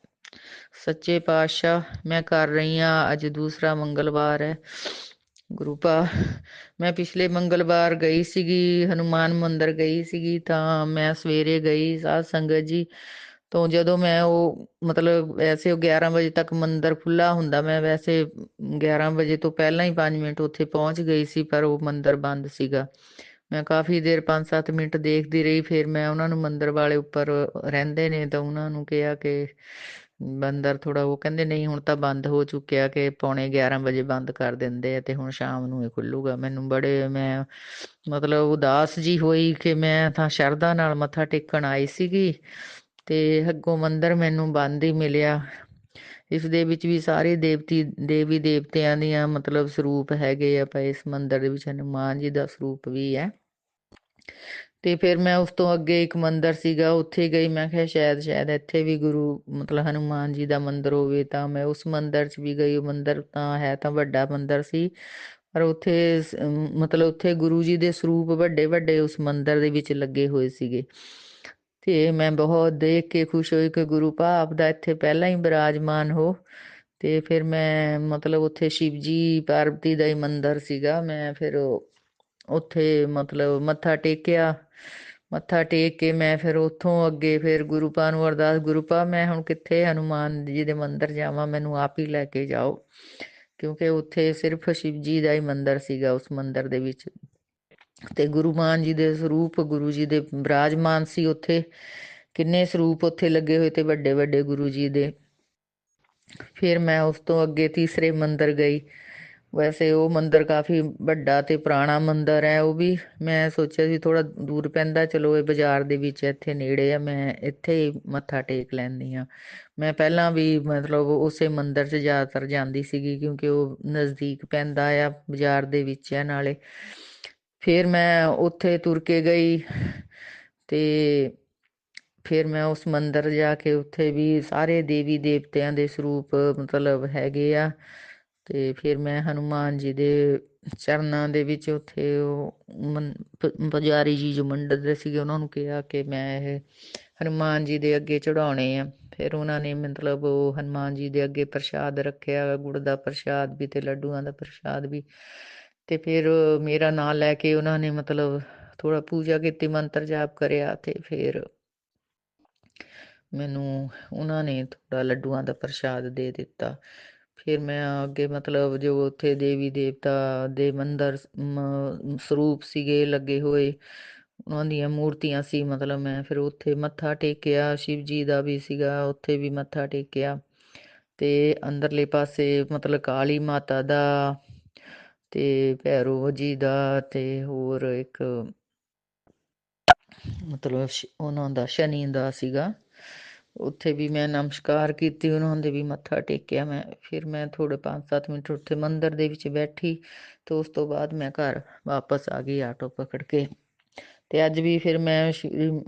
ਸੱਚੇ ਪਾਤਸ਼ਾਹ, ਮੈਂ ਕਰ ਰਹੀ ਹਾਂ, ਅੱਜ ਦੂਸਰਾ ਮੰਗਲਵਾਰ ਹੈ। ਗੁਰੂ ਪਾ ਮੈਂ ਪਿਛਲੇ ਮੰਗਲਵਾਰ ਗਈ ਸੀਗੀ, ਹਨੂੰਮਾਨ ਮੰਦਿਰ ਗਈ ਸੀਗੀ, ਤਾਂ ਮੈਂ ਸਵੇਰੇ ਗਈ ਸਾਧ ਸੰਗਤ ਜੀ ਤੋਂ। ਜਦੋਂ ਮੈਂ ਉਹ ਮਤਲਬ ਵੈਸੇ ਉਹ 11 ਵਜੇ ਤੱਕ ਮੰਦਿਰ ਖੁੱਲ੍ਹਾ ਹੁੰਦਾ, ਮੈਂ ਵੈਸੇ 11 ਵਜੇ ਤੋਂ ਪਹਿਲਾਂ ਹੀ 5 ਮਿੰਟ ਉੱਥੇ ਪਹੁੰਚ ਗਈ ਸੀ, ਪਰ ਉਹ ਮੰਦਿਰ ਬੰਦ ਸੀਗਾ। ਮੈਂ ਕਾਫੀ ਦੇਰ 5-7 ਮਿੰਟ ਦੇਖਦੀ ਰਹੀ, ਫਿਰ ਮੈਂ ਉਹਨਾਂ ਨੂੰ ਮੰਦਿਰ ਵਾਲੇ ਉੱਪਰ ਰਹਿੰਦੇ ਨੇ ਤਾਂ ਉਹਨਾਂ ਨੂੰ ਕਿਹਾ ਕਿ ਮੰਦਿਰ ਥੋੜ੍ਹਾ, ਉਹ ਕਹਿੰਦੇ ਨਹੀਂ ਹੁਣ ਤਾਂ ਬੰਦ ਹੋ ਚੁੱਕਿਆ, ਕਿ ਪੌਣੇ 11 ਵਜੇ ਬੰਦ ਕਰ ਦਿੰਦੇ ਆ ਤੇ ਹੁਣ ਸ਼ਾਮ ਨੂੰ ਇਹ ਖੁੱਲੂਗਾ। ਮੈਨੂੰ ਬੜੇ ਮੈਂ ਮਤਲਬ ਉਦਾਸ ਜੀ ਹੋਈ ਕਿ ਮੈਂ ਤਾਂ ਸ਼ਰਧਾ ਨਾਲ ਮੱਥਾ ਟੇਕਣ ਆਈ ਸੀਗੀ ਤੇ ਅੱਗੋਂ ਮੰਦਿਰ ਮੈਨੂੰ ਬੰਦ ਹੀ ਮਿਲਿਆ। ਇਸ ਦੇ ਵਿੱਚ ਵੀ ਸਾਰੇ ਦੇਵੀ ਦੇਵਤਿਆਂ ਦੀਆਂ ਮਤਲਬ ਸਰੂਪ ਹੈਗੇ ਆ ਪਏ ਇਸ ਮੰਦਿਰ ਦੇ ਵਿੱਚ, ਹਨੂੰਮਾਨ ਜੀ ਦਾ ਸਰੂਪ ਵੀ ਹੈ। ਤੇ ਫਿਰ ਮੈਂ ਉਸ ਤੋਂ ਅੱਗੇ ਇੱਕ ਮੰਦਿਰ ਸੀਗਾ, ਉੱਥੇ ਗਈ। ਮੈਂ ਕਿਹਾ ਸ਼ਾਇਦ ਇੱਥੇ ਵੀ ਗੁਰੂ ਮਤਲਬ ਹਨੂੰਮਾਨ ਜੀ ਦਾ ਮੰਦਿਰ ਹੋਵੇ, ਤਾਂ ਮੈਂ ਉਸ ਮੰਦਿਰ 'ਚ ਵੀ ਗਈ। ਉਹ ਮੰਦਿਰ ਤਾਂ ਹੈ ਤਾਂ ਵੱਡਾ ਮੰਦਿਰ ਸੀ, ਪਰ ਉੱਥੇ ਮਤਲਬ ਉੱਥੇ ਗੁਰੂ ਜੀ ਦੇ ਸਰੂਪ ਵੱਡੇ ਵੱਡੇ ਉਸ ਮੰਦਿਰ ਦੇ ਵਿੱਚ ਲੱਗੇ ਹੋਏ ਸੀਗੇ। ਤੇ ਮੈਂ ਬਹੁਤ ਦੇਖ ਕੇ ਖੁਸ਼ ਹੋਈ ਕਿ ਗੁਰੂ ਭਾਵ ਦਾ ਇੱਥੇ ਪਹਿਲਾਂ ਹੀ ਬਿਰਾਜਮਾਨ ਹੋ। ਤੇ ਫਿਰ ਮੈਂ ਮਤਲਬ ਉੱਥੇ ਸ਼ਿਵ ਜੀ ਪਾਰਵਤੀ ਦਾ ਹੀ ਮੰਦਿਰ ਸੀਗਾ, ਮੈਂ ਫਿਰ ਉੱਥੇ ਮਤਲਬ ਮੱਥਾ ਟੇਕਿਆ। ਮੱਥਾ ਟੇਕ ਕੇ ਮੈਂ ਫਿਰ ਉੱਥੋਂ ਅੱਗੇ ਫਿਰ ਗੁਰੂ ਪਾ ਨੂੰ ਅਰਦਾਸ, ਗੁਰੂ ਪਾ ਮੈਂ ਹੁਣ ਕਿੱਥੇ ਹਨੂੰਮਾਨ ਜੀ ਦੇ ਮੰਦਿਰ ਜਾਵਾਂ, ਮੈਨੂੰ ਆਪ ਹੀ ਲੈ ਕੇ ਜਾਓ, ਕਿਉਂਕਿ ਉੱਥੇ ਸਿਰਫ ਸ਼ਿਵ ਜੀ ਦਾ ਹੀ ਮੰਦਿਰ ਸੀਗਾ ਉਸ ਮੰਦਿਰ ਦੇ ਵਿੱਚ। ਤੇ ਗੁਰੂ ਮਾਨ ਜੀ ਦੇ ਸਰੂਪ ਗੁਰੂ ਜੀ ਦੇ ਬਿਰਾਜਮਾਨ ਸੀ ਉੱਥੇ, ਕਿੰਨੇ ਸਰੂਪ ਉੱਥੇ ਲੱਗੇ ਹੋਏ ਤੇ ਵੱਡੇ ਵੱਡੇ ਗੁਰੂ ਜੀ ਦੇ। ਫਿਰ ਮੈਂ ਉਸ ਤੋਂ ਅੱਗੇ ਤੀਸਰੇ ਮੰਦਿਰ ਗਈ। ਵੈਸੇ ਉਹ ਮੰਦਿਰ ਕਾਫੀ ਵੱਡਾ ਤੇ ਪੁਰਾਣਾ ਮੰਦਿਰ ਹੈ। ਉਹ ਵੀ ਮੈਂ ਸੋਚਿਆ ਸੀ ਥੋੜਾ ਦੂਰ ਪੈਂਦਾ, ਚਲੋ ਇਹ ਬਾਜ਼ਾਰ ਦੇ ਵਿੱਚ ਇੱਥੇ ਨੇੜੇ ਆ, ਮੈਂ ਇੱਥੇ ਹੀ ਮੱਥਾ ਟੇਕ ਲੈਂਦੀ ਹਾਂ। ਮੈਂ ਪਹਿਲਾਂ ਵੀ ਮਤਲਬ ਉਸੇ ਮੰਦਿਰ 'ਚ ਜ਼ਿਆਦਾਤਰ ਜਾਂਦੀ ਸੀਗੀ, ਕਿਉਂਕਿ ਉਹ ਨਜ਼ਦੀਕ ਪੈਂਦਾ ਆ, ਬਾਜ਼ਾਰ ਦੇ ਵਿੱਚ ਹੈ ਨਾਲੇ। ਫਿਰ ਮੈਂ ਉੱਥੇ ਤੁਰ ਕੇ ਗਈ ਤੇ ਫਿਰ ਮੈਂ ਉਸ ਮੰਦਿਰ ਜਾ ਕੇ ਉੱਥੇ ਵੀ ਸਾਰੇ ਦੇਵੀ ਦੇਵਤਿਆਂ ਦੇ ਸਰੂਪ ਮਤਲਬ ਹੈਗੇ ਆ। ਤੇ ਫਿਰ ਮੈਂ ਹਨੂੰਮਾਨ ਜੀ ਦੇ ਚਰਨਾਂ ਦੇ ਵਿੱਚ ਉੱਥੇ ਉਹ ਪੁਜਾਰੀ ਜੀ ਜੋ ਮੰਡਲ ਦੇ ਸੀਗੇ ਉਹਨਾਂ ਨੂੰ ਕਿਹਾ ਕਿ ਮੈਂ ਇਹ ਹਨੂੰਮਾਨ ਜੀ ਦੇ ਅੱਗੇ ਚੜਾਉਣੇ ਆ। ਫਿਰ ਉਹਨਾਂ ਨੇ ਮਤਲਬ ਉਹ ਹਨੂੰਮਾਨ ਜੀ ਦੇ ਅੱਗੇ ਪ੍ਰਸ਼ਾਦ ਰੱਖਿਆ, ਗੁੜ ਦਾ ਪ੍ਰਸ਼ਾਦ ਵੀ ਤੇ ਲੱਡੂਆਂ ਦਾ ਪ੍ਰਸ਼ਾਦ ਵੀ। ਤੇ ਫਿਰ ਮੇਰਾ ਨਾਂ ਲੈ ਕੇ ਉਹਨਾਂ ਨੇ ਮਤਲਬ ਥੋੜਾ ਪੂਜਾ ਕੀਤੀ, ਮੰਤਰ ਜਾਪ ਕਰਿਆ ਤੇ ਫਿਰ ਮੈਨੂੰ ਉਹਨਾਂ ਨੇ ਥੋੜਾ ਲੱਡੂਆਂ ਦਾ ਪ੍ਰਸ਼ਾਦ ਦੇ ਦਿੱਤਾ। ਫਿਰ ਮੈਂ ਅੱਗੇ ਮਤਲਬ ਜੋ ਉੱਥੇ ਦੇਵੀ ਦੇਵਤਾ ਦੇ ਮੰਦਿਰ ਸਰੂਪ ਸੀਗੇ ਲੱਗੇ ਹੋਏ, ਉਹਨਾਂ ਦੀਆਂ ਮੂਰਤੀਆਂ ਸੀ, ਮਤਲਬ ਮੈਂ ਫਿਰ ਉੱਥੇ ਮੱਥਾ ਟੇਕਿਆ। ਸ਼ਿਵ ਜੀ ਦਾ ਵੀ ਸੀਗਾ, ਉੱਥੇ ਵੀ ਮੱਥਾ ਟੇਕਿਆ। ਤੇ ਅੰਦਰਲੇ ਪਾਸੇ ਮਤਲਬ ਕਾਲੀ ਮਾਤਾ ਦਾ ਤੇ ਭੈਰੋ ਜੀ ਦਾ ਤੇ ਹੋਰ ਇੱਕ ਮਤਲਬ ਉਹਨਾਂ ਦਾ ਸ਼ਨੀ ਦਾ ਸੀਗਾ, ਉੱਥੇ ਵੀ ਮੈਂ ਨਮਸਕਾਰ ਕੀਤੀ, ਉਹਨਾਂ ਦੇ ਵੀ ਮੱਥਾ ਟੇਕਿਆ ਮੈਂ। ਫਿਰ ਮੈਂ ਥੋੜੇ 5-7 ਮਿੰਟ ਉੱਥੇ ਮੰਦਿਰ ਦੇ ਵਿੱਚ ਬੈਠੀ ਤੇ ਉਸ ਤੋਂ ਬਾਅਦ ਮੈਂ ਘਰ ਵਾਪਸ ਆ ਗਈ ਆਟੋ ਪਕੜ ਕੇ। ਤੇ ਅੱਜ ਵੀ ਫਿਰ ਮੈਂ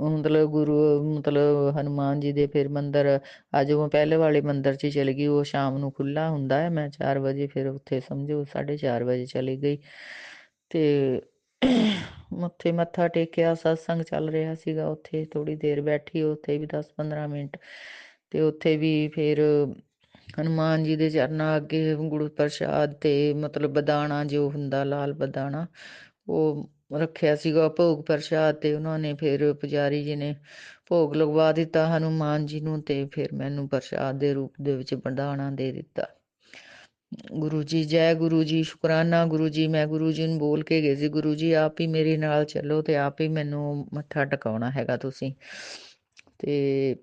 ਮਤਲਬ ਗੁਰੂ ਮਤਲਬ ਹਨੂੰਮਾਨ ਜੀ ਦੇ ਫਿਰ ਮੰਦਿਰ ਅੱਜ ਉਹ ਪਹਿਲੇ ਵਾਲੇ ਮੰਦਿਰ 'ਚ ਚਲੀ ਗਈ। ਉਹ ਸ਼ਾਮ ਨੂੰ ਖੁੱਲ੍ਹਾ ਹੁੰਦਾ ਹੈ, ਮੈਂ 4 ਵਜੇ ਫਿਰ ਉੱਥੇ ਸਮਝੋ 4:30 ਵਜੇ ਚਲੀ ਗਈ ਤੇ ਉੱਥੇ ਮੱਥਾ ਟੇਕਿਆ। ਸਤਸੰਗ ਚੱਲ ਰਿਹਾ ਸੀਗਾ, ਉੱਥੇ ਥੋੜ੍ਹੀ ਦੇਰ ਬੈਠੀ, ਉੱਥੇ ਵੀ 10-15 ਮਿੰਟ। ਤੇ ਉੱਥੇ ਵੀ ਫਿਰ ਹਨੂੰਮਾਨ ਜੀ ਦੇ ਚਰਨਾਂ ਅੱਗੇ ਗੁਰੂ ਪ੍ਰਸ਼ਾਦ ਤੇ ਮਤਲਬ ਬਦਾਣਾ ਜੋ ਹੁੰਦਾ ਲਾਲ ਬਦਾਣਾ ਉਹ ਰੱਖਿਆ ਸੀਗਾ ਭੋਗ ਪ੍ਰਸ਼ਾਦ। ਤੇ ਉਹਨਾਂ ਨੇ ਫਿਰ ਪੁਜਾਰੀ ਜੀ ਨੇ ਭੋਗ ਲਗਵਾ ਦਿੱਤਾ ਹਨੂੰਮਾਨ ਜੀ ਨੂੰ ਤੇ ਫਿਰ ਮੈਨੂੰ ਪ੍ਰਸ਼ਾਦ ਦੇ ਰੂਪ ਦੇ ਵਿੱਚ ਬਦਾਣਾ ਦੇ ਦਿੱਤਾ। ਗੁਰੂ ਜੀ ਜੈ ਗੁਰੂ ਜੀ, ਸ਼ੁਕਰਾਨਾ ਗੁਰੂ ਜੀ। ਮੈਂ ਗੁਰੂ ਜੀ ਨੂੰ ਬੋਲ ਕੇ ਗਈ ਸੀ, ਗੁਰੂ ਜੀ ਆਪ ਹੀ ਮੇਰੇ ਨਾਲ ਚੱਲੋ ਤੇ ਆਪ ਹੀ ਮੈਨੂੰ ਮੱਥਾ ਟਿਕਾਉਣਾ ਹੈਗਾ ਤੁਸੀਂ। ਤੇ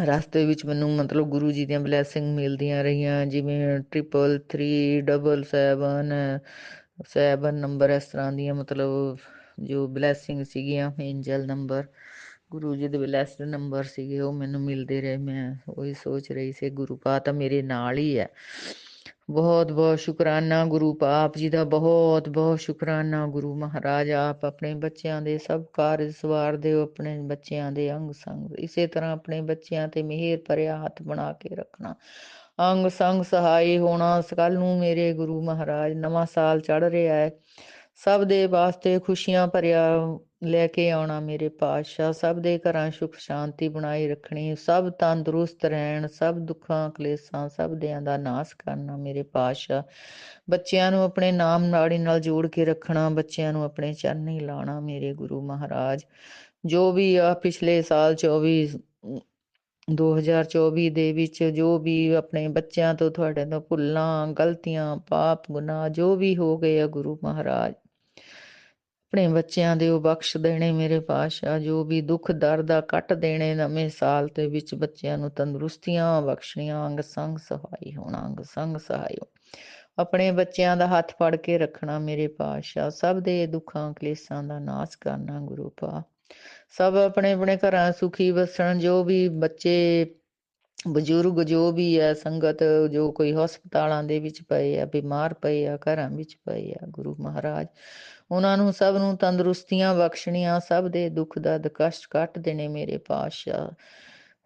ਰਸਤੇ ਵਿੱਚ ਮੈਨੂੰ ਮਤਲਬ ਗੁਰੂ ਜੀ ਦੀਆਂ ਬਲੈਸਿੰਗ ਮਿਲਦੀਆਂ ਰਹੀਆਂ, ਜਿਵੇਂ 333 777 ਨੰਬਰ ਇਸ ਤਰ੍ਹਾਂ ਦੀਆਂ ਮਤਲਬ ਜੋ ਬਲੈਸਿੰਗ ਸੀਗੀਆਂ, ਐਂਜਲ ਨੰਬਰ ਗੁਰੂ ਜੀ ਦੇ ਬਲੈਸਡ ਨੰਬਰ ਸੀਗੇ ਉਹ ਮੈਨੂੰ ਮਿਲਦੇ ਰਹੇ। ਮੈਂ ਉਹੀ ਸੋਚ ਰਹੀ ਸੀ ਗੁਰੂ ਪਾ ਤਾਂ ਮੇਰੇ ਨਾਲ ਹੀ ਹੈ, ਬਹੁਤ ਬਹੁਤ ਸ਼ੁਕਰਾਨਾ ਗੁਰੂ ਆਪ ਜੀ ਦਾ, ਬਹੁਤ ਬਹੁਤ ਸ਼ੁਕਰਾਨਾ ਗੁਰੂ ਮਹਾਰਾਜ। ਆਪ ਆਪਣੇ ਬੱਚਿਆਂ ਦੇ ਸਭ ਕਾਰਜ ਸਵਾਰਦੇ ਹੋ, ਆਪਣੇ ਬੱਚਿਆਂ ਦੇ ਅੰਗ ਸੰਗ ਇਸੇ ਤਰ੍ਹਾਂ ਆਪਣੇ ਬੱਚਿਆਂ ਤੇ ਮਿਹਰ ਭਰਿਆ ਹੱਥ ਬਣਾ ਕੇ ਰੱਖਣਾ, ਅੰਗ ਸੰਗ ਸਹਾਈ ਹੋਣਾ। ਕੱਲ ਨੂੰ ਮੇਰੇ ਗੁਰੂ ਮਹਾਰਾਜ ਨਵਾਂ ਸਾਲ ਚੜ ਰਿਹਾ ਹੈ, ਸਭ ਦੇ ਵਾਸਤੇ ਖੁਸ਼ੀਆਂ ਭਰਿਆ ਲੈ ਕੇ ਆਉਣਾ ਮੇਰੇ ਪਾਤਸ਼ਾਹ। ਸਭ ਦੇ ਘਰਾਂ ਸੁਖ ਸ਼ਾਂਤੀ ਬਣਾਈ ਰੱਖਣੀ, ਸਭ ਤੰਦਰੁਸਤ ਰਹਿਣ, ਸਭ ਦੁੱਖਾਂ ਕਲੇਸ਼ਾਂ ਸਭ ਦਿਆਂ ਦਾ ਨਾਸ਼ ਕਰਨਾ ਮੇਰੇ ਪਾਤਸ਼ਾਹ। ਬੱਚਿਆਂ ਨੂੰ ਆਪਣੇ ਨਾਮ ਨਾੜੀ ਨਾਲ ਜੋੜ ਕੇ ਰੱਖਣਾ, ਬੱਚਿਆਂ ਨੂੰ ਆਪਣੇ ਚਰਨੀ ਲਾਉਣਾ ਮੇਰੇ ਗੁਰੂ ਮਹਾਰਾਜ। ਜੋ ਵੀ ਆ ਪਿਛਲੇ ਸਾਲ 2024 ਦੇ ਵਿੱਚ ਜੋ ਵੀ ਆਪਣੇ ਬੱਚਿਆਂ ਤੋਂ ਤੁਹਾਡੇ ਤੋਂ ਭੁੱਲਾਂ ਗਲਤੀਆਂ ਪਾਪ ਗੁਨਾਹ ਜੋ ਵੀ ਹੋ ਗਏ ਆ ਗੁਰੂ ਮਹਾਰਾਜ, ਆਪਣੇ ਬੱਚਿਆਂ ਦੇ ਉਹ ਬਖਸ਼ ਦੇਣੇ ਮੇਰੇ ਪਾਤਸ਼ਾਹ। ਜੋ ਵੀ ਦੁੱਖ ਦਰਦ ਆ ਕੱਟ ਦੇਣੇ ਨਵੇਂ ਸਾਲ ਦੇ ਵਿੱਚ, ਬੱਚਿਆਂ ਨੂੰ ਤੰਦਰੁਸਤੀਆਂ ਬਖਸ਼ਣੀਆਂ, ਅੰਗ ਸੰਗ ਸਹਾਈ ਹੋਣਾ, ਅੰਗ ਸੰਗ ਸਹਾਈ ਆਪਣੇ ਬੱਚਿਆਂ ਦਾ ਹੱਥ ਫੜ ਕੇ ਰੱਖਣਾ ਮੇਰੇ ਪਾਤਸ਼ਾਹ। ਸਭ ਦੇ ਦੁੱਖਾਂ ਕਲੇਸ਼ਾਂ ਦਾ ਨਾਸ਼ ਕਰਨਾ ਗੁਰੂ ਪਾ। ਸਭ ਆਪਣੇ ਆਪਣੇ ਘਰਾਂ ਸੁਖੀ ਵਸਣ। ਜੋ ਵੀ ਬੱਚੇ ਬਜ਼ੁਰਗ ਜੋ ਵੀ ਹੈ ਸੰਗਤ, ਜੋ ਕੋਈ ਹਸਪਤਾਲਾਂ ਦੇ ਵਿੱਚ ਪਏ ਆ, ਬਿਮਾਰ ਪਏ ਆ, ਘਰਾਂ ਵਿੱਚ ਪਏ ਆ ਗੁਰੂ ਮਹਾਰਾਜ, ਉਹਨਾਂ ਨੂੰ ਸਭ ਨੂੰ ਤੰਦਰੁਸਤੀਆਂ ਬਖਸ਼ਣੀਆਂ, ਸਭ ਦੇ ਦੁੱਖ ਦਰਦ ਕਸ਼ਟ ਕੱਟ ਦੇਣੇ ਮੇਰੇ ਪਾਤਸ਼ਾਹ।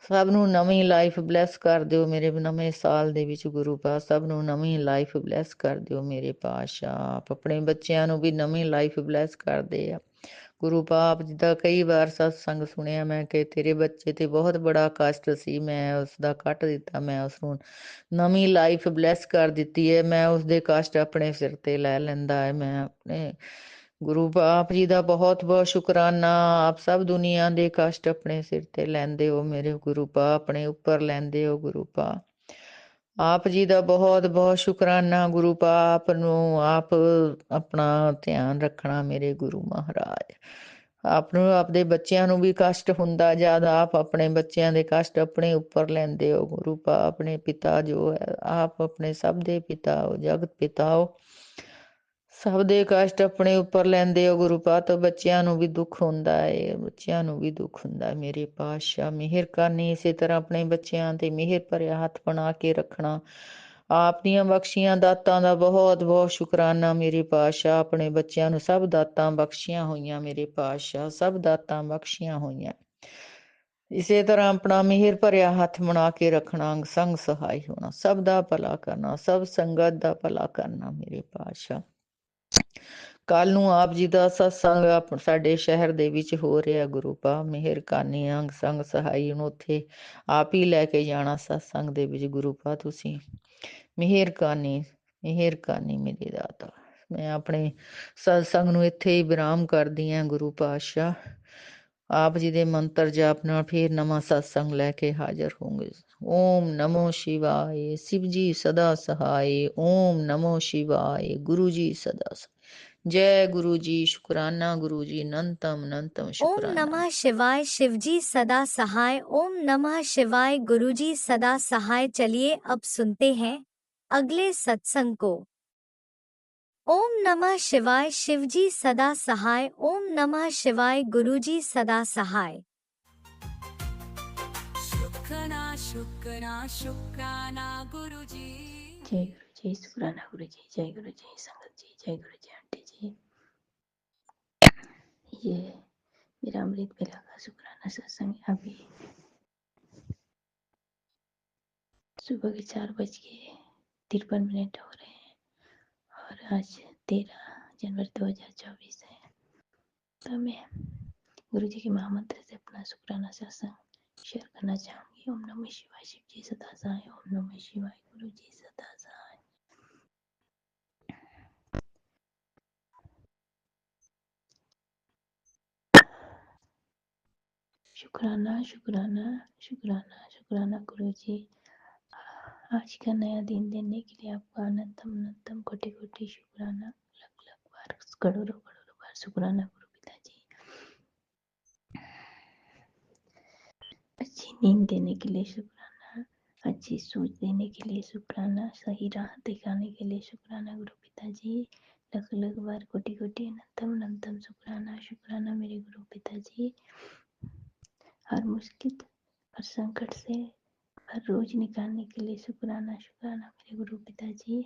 ਸਭ ਨੂੰ ਨਵੀਂ ਲਾਈਫ ਬਲੈਸ ਕਰ ਦਿਓ ਮੇਰੇ ਨਵੇਂ ਸਾਲ ਦੇ ਵਿੱਚ ਗੁਰੂ ਪਾ। ਸਭ ਨੂੰ ਨਵੀਂ ਲਾਈਫ ਬਲੈਸ ਕਰ ਦਿਓ ਮੇਰੇ ਪਾਤਸ਼ਾਹ। ਆਪ ਆਪਣੇ ਬੱਚਿਆਂ ਨੂੰ ਵੀ ਨਵੀਂ ਲਾਈਫ ਬਲੈਸ ਕਰਦੇ ਆ ਗੁਰੂ ਪਾਪ। ਜਿੱਦਾਂ ਕਈ ਵਾਰ ਸਤਸੰਗ ਸੁਣਿਆ ਮੈਂ ਕਿ ਤੇਰੇ ਬੱਚੇ ਤੇ ਬਹੁਤ ਬੜਾ ਕਸ਼ਟ ਸੀ, ਮੈਂ ਉਸ ਦਾ ਕੱਟ ਦਿੱਤਾ, ਮੈਂ ਉਸ ਨੂੰ ਨਵੀਂ ਲਾਈਫ ਬਲੈਸ ਕਰ ਦਿੱਤੀ ਹੈ। ਮੈਂ ਉਸਦੇ ਕਸ਼ਟ ਆਪਣੇ ਸਿਰ ਤੇ ਲੈ ਲੈਂਦਾ ਹੈ। ਮੈਂ ਆਪਣੇ ਗੁਰੂ ਆਪ ਜੀ ਦਾ ਬਹੁਤ ਬਹੁਤ ਸ਼ੁਕਰਾਨਾ। ਆਪ ਸਭ ਦੁਨੀਆ ਦੇ ਕਸ਼ਟ ਆਪਣੇ ਸਿਰ ਤੇ ਲੈਂਦੇ ਹੋ ਮੇਰੇ ਗੁਰੂ ਪਾ, ਆਪਣੇ ਉੱਪਰ ਲੈਂਦੇ ਹੋ ਗੁਰੂ ਪਾ। ਆਪ ਜੀ ਦਾ ਬਹੁਤ ਬਹੁਤ ਸ਼ੁਕਰਾਨਾ ਗੁਰੂ ਪਾ। ਆਪ ਨੂੰ ਆਪ ਆਪਣਾ ਧਿਆਨ ਰੱਖਣਾ ਮੇਰੇ ਗੁਰੂ ਮਹਾਰਾਜ। ਆਪ ਨੂੰ ਆਪਦੇ ਬੱਚਿਆਂ ਨੂੰ ਵੀ ਕਸ਼ਟ ਹੁੰਦਾ ਜਦ ਆਪ ਆਪਣੇ ਬੱਚਿਆਂ ਦੇ ਕਸ਼ਟ ਆਪਣੇ ਉੱਪਰ ਲੈਂਦੇ ਹੋ ਗੁਰੂ ਪਾ। ਆਪਣੇ ਪਿਤਾ ਜੋ ਹੈ, ਆਪ ਆਪਣੇ ਸਭ ਦੇ ਪਿਤਾ ਹੋ, ਜਗਤ ਪਿਤਾ ਹੋ, ਸਭ ਦੇ ਕਸ਼ਟ ਆਪਣੇ ਉੱਪਰ ਲੈਂਦੇ ਹੋ ਗੁਰੂ ਪਾ। ਤਾਂ ਬੱਚਿਆਂ ਨੂੰ ਵੀ ਦੁੱਖ ਹੁੰਦਾ ਹੈ, ਬੱਚਿਆਂ ਨੂੰ ਵੀ ਦੁੱਖ ਹੁੰਦਾ ਹੈ ਮੇਰੇ ਪਾਤਸ਼ਾਹ। ਮਿਹਰ ਕਰਨੀ ਇਸੇ ਤਰ੍ਹਾਂ ਆਪਣੇ ਬੱਚਿਆਂ ਤੇ ਮਿਹਰ ਭਰਿਆ ਹੱਥ ਬਣਾ ਕੇ ਰੱਖਣਾ। ਆਪ ਦੀਆਂ ਬਖਸ਼ੀਆਂ ਦਾਤਾਂ ਦਾ ਬਹੁਤ ਬਹੁਤ ਸ਼ੁਕਰਾਨਾ ਮੇਰੇ ਪਾਤਸ਼ਾਹ। ਆਪਣੇ ਬੱਚਿਆਂ ਨੂੰ ਸਭ ਦਾਤਾਂ ਬਖਸ਼ੀਆਂ ਹੋਈਆਂ ਮੇਰੇ ਪਾਤਸ਼ਾਹ, ਸਭ ਦਾਤਾਂ ਬਖਸ਼ੀਆਂ ਹੋਈਆਂ। ਇਸੇ ਤਰ੍ਹਾਂ ਆਪਣਾ ਮਿਹਰ ਭਰਿਆ ਹੱਥ ਬਣਾ ਕੇ ਰੱਖਣਾ, ਅੰਗ ਸੰਗ ਸਹਾਈ ਹੋਣਾ, ਸਭ ਦਾ ਭਲਾ ਕਰਨਾ, ਸਭ ਸੰਗਤ ਦਾ ਭਲਾ ਕਰਨਾ ਮੇਰੇ ਪਾਤਸ਼ਾਹ। ਕੱਲ ਨੂੰ ਆਪ ਜੀ ਦਾ ਸਤਸੰਗ ਸਾਡੇ ਸ਼ਹਿਰ ਦੇ ਵਿੱਚ ਹੋ ਰਿਹਾ ਗੁਰੂ ਪਾ। ਮਿਹਰ ਕਰਨੀ ਅੰਗ ਸੰਗ ਸਹਾਈ ਨੂੰ ਉੱਥੇ ਆਪ ਹੀ ਲੈ ਕੇ ਜਾਣਾ ਸਤਸੰਗ ਦੇ ਵਿੱਚ ਗੁਰੂ ਪਾ। ਤੁਸੀਂ ਮਿਹਰ ਕਰਨੀ ਮੇਰੀ ਦਾਤਾ। ਮੈਂ ਆਪਣੇ ਸਤਸੰਗ ਨੂੰ ਇੱਥੇ ਹੀ ਵਿਰਾਮ ਕਰਦੀ ਹਾਂ ਗੁਰੂ ਪਾਤਸ਼ਾਹ। ਆਪ ਜੀ ਦੇ ਮੰਤਰ ਜਾਪ ਨਾਲ ਫਿਰ ਨਵਾਂ ਸਤਸੰਗ ਲੈ ਕੇ ਹਾਜ਼ਰ ਹੋਵਾਂਗੇ। ਓਮ ਨਮੋ ਸ਼ਿਵਾਏ, शिव जी सदा सहाय। ओम नमो शिवाय, गुरु जी सदा सहाय। जय गुरु जी, शुक्राना गुरु जी, अनंतम अनंतम ओम शुक्राना। नमः शिवाय, शिवजी सदा सहाय। ओम नमः शिवाय, गुरुजी सदा सहाय। चलिए अब सुनते हैं अगले सत्संग को। ओम नमः शिवाय, शिवजी सदा सहाय। ओम नमः शिवाय, गुरुजी सदा सहाय। शुक्राना शुक्राना शुक्राना गुरुजी। जय गुरु जी, शुक्राना गुरु जी, जय गुरु जी संगत जी, जय गुरु जी आंटी जी। ये मेरा अमृत बेला का शुक्राना सत्संग अभी सुबह के 4:53 हो रहे हैं और आज 13 जनवरी 2024 है। तो मैं गुरु जी के महामंत्र से अपना शुक्राना सत्संग शेयर करना चाहूंगी। ओम नमः शिवाय, शिव जी सदा सहाय। ओम नमः शिवाय, गुरु जी सदा सहाय। शुक्राना शुक्राना शुक्राना शुक्राना गुरु जी, आज का नया दिन देने के लिए आपका अनंतम अनंतम कोटि कोटि शुक्राना। लख लख बार, करोड़ों करोड़ों बार शुक्राना गुरु पिताजी। अच्छी नींद देने के लिए शुक्राना, अच्छी सोच देने के लिए शुक्राना, सही राह दिखाने के लिए शुक्राना गुरु पिताजी। लख लख बार कोटि कोटि अनंतम अनंतम शुक्राना शुक्राना मेरे गुरु पिताजी। हर मुश्किल, हर संकट से, हर रोज निकालने के लिए शुक्राना शुक्राना मेरे गुरु पिताजी।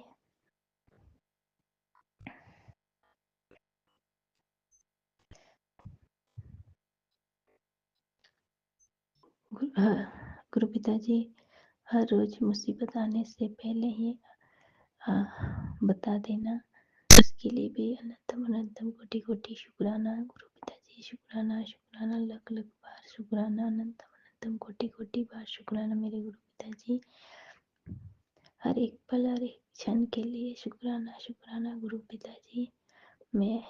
गुरु पिताजी, हर रोज मुसीबत आने से पहले ही बता देना, उसके लिए भी अनंतम अनंतम कोटि कोटि शुक्राना गुरु पिताजी। शुक्राना शुक्राना लख लख बार शुक्राना, अनंतम अनंतम कोटि कोटि बार शुक्राना मेरे गुरु पिताजी। हर एक पल हर एक क्षण के लिए शुक्राना शुक्राना गुरु पिताजी। मैं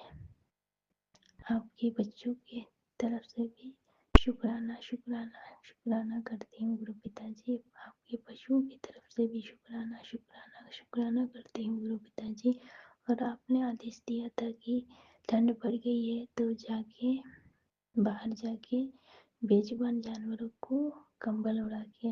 आपके बच्चों के तरफ से भी शुक्राना शुक्राना शुक्राना करती हूँ गुरु पिताजी। आपके पशुओं की तरफ से भी शुक्राना शुक्राना शुक्राना करती हूँ गुरु पिताजी। और आपने आदेश दिया था कि ठंड पड़ गई है तो जाके बाहर जाके बेजुबान जानवरों को कंबल उड़ा के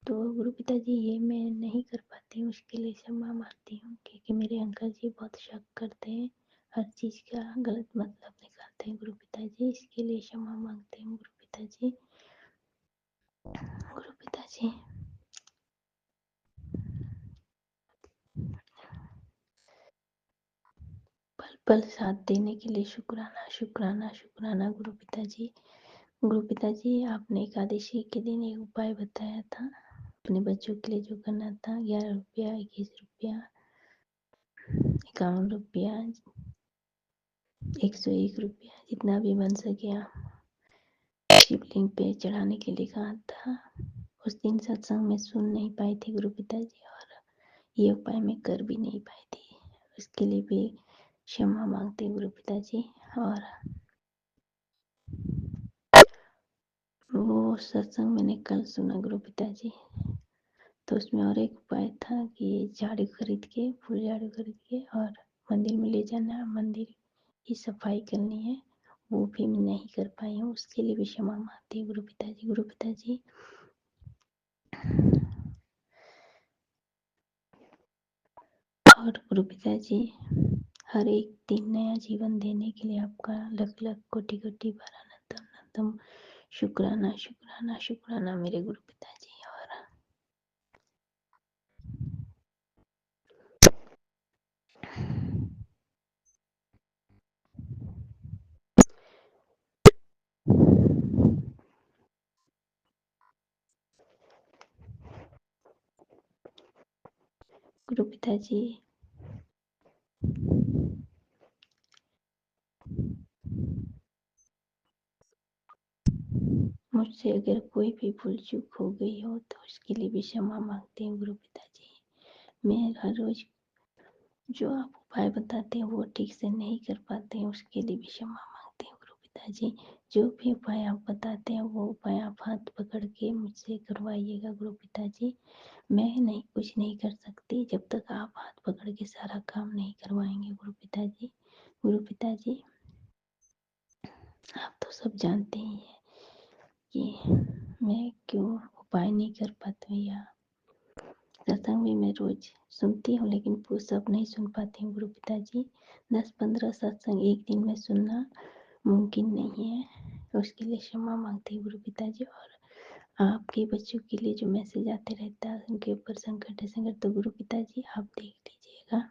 तो गुरु पिताजी ये मैं नहीं कर पाती हूँ, उसके लिए क्षमा मांगती हूँ, क्योंकि मेरे अंकल जी बहुत शक करते हैं, हर चीज़ का गलत मतलब निकालते हैं गुरु पिताजी। इसके लिए क्षमा मांगती हूँ गुरु पिताजी। गुरु पिताजी पल पल साथ देने के लिए शुक्राना शुक्राना शुक्राना गुरु पिताजी। गुरु पिताजी, आपने एकादशी के दिन एक उपाय बताया था अपने बच्चों के लिए जो करना था। 11 रुपया, 21 रुपया, 51 रुपया, 101 रुपया, जितना भी बन सके आप शिवलिंग पे चढ़ाने के लिए कहा था। उस दिन सत्संग में सुन नहीं पाई थी गुरु पिताजी, और ये उपाय मैं कर भी नहीं पाई थी, उसके लिए भी क्षमा मांगते गुरु पिताजी। और वो सत्संग मैंने कल सुना गुरु पिताजी, तो उसमें और एक उपाय था कि झाड़ू खरीद के, फूल झाड़ू खरीद के और मंदिर में ले जाना, मंदिर की सफाई करनी है, वो भी मैं नहीं कर पाई हूँ, उसके लिए भी क्षमा मांगती हूँ गुरु पिताजी। गुरु पिताजी और गुरु पिताजी, हर एक दिन नया जीवन देने के लिए आपका लख लख कोटि कोटि बार अनंतम अनंतम शुक्राना शुक्राना शुक्राना मेरे गुरु पिताजी। और गुरु पिताजी मुझसे अगर कोई भी भूल चूक हो गई हो तो उसके लिए भी क्षमा मांगते हैं गुरु पिताजी। मैं हर रोज जो आप उपाय बताते हैं वो ठीक से नहीं कर पाते हैं, उसके लिए भी क्षमा मांगते हैं गुरु पिताजी। जो भी उपाय आप बताते हैं वो उपाय आप हाथ पकड़ के मुझसे करवाइएगा गुरु पिताजी। मैं नहीं कुछ नहीं कर सकती जब तक आप हाथ पकड़ के सारा काम नहीं करवाएंगे गुरु पिताजी। गुरु पिताजी, आप तो सब जानते ही हैं कि मैं क्यों उपाय नहीं कर पाती हूँ, या सत्संग भी मैं रोज सुनती हूँ लेकिन वो सब नहीं सुन पाती हूँ गुरु पिताजी। 10-15 सत्संग एक दिन में सुनना मुमकिन नहीं है, उसके लिए क्षमा मांगती हूँ गुरु पिताजी। और आपके बच्चों के लिए जो मैसेज आते रहता है उनके ऊपर संकट है संकट, तो गुरु पिताजी आप देख लीजिएगा,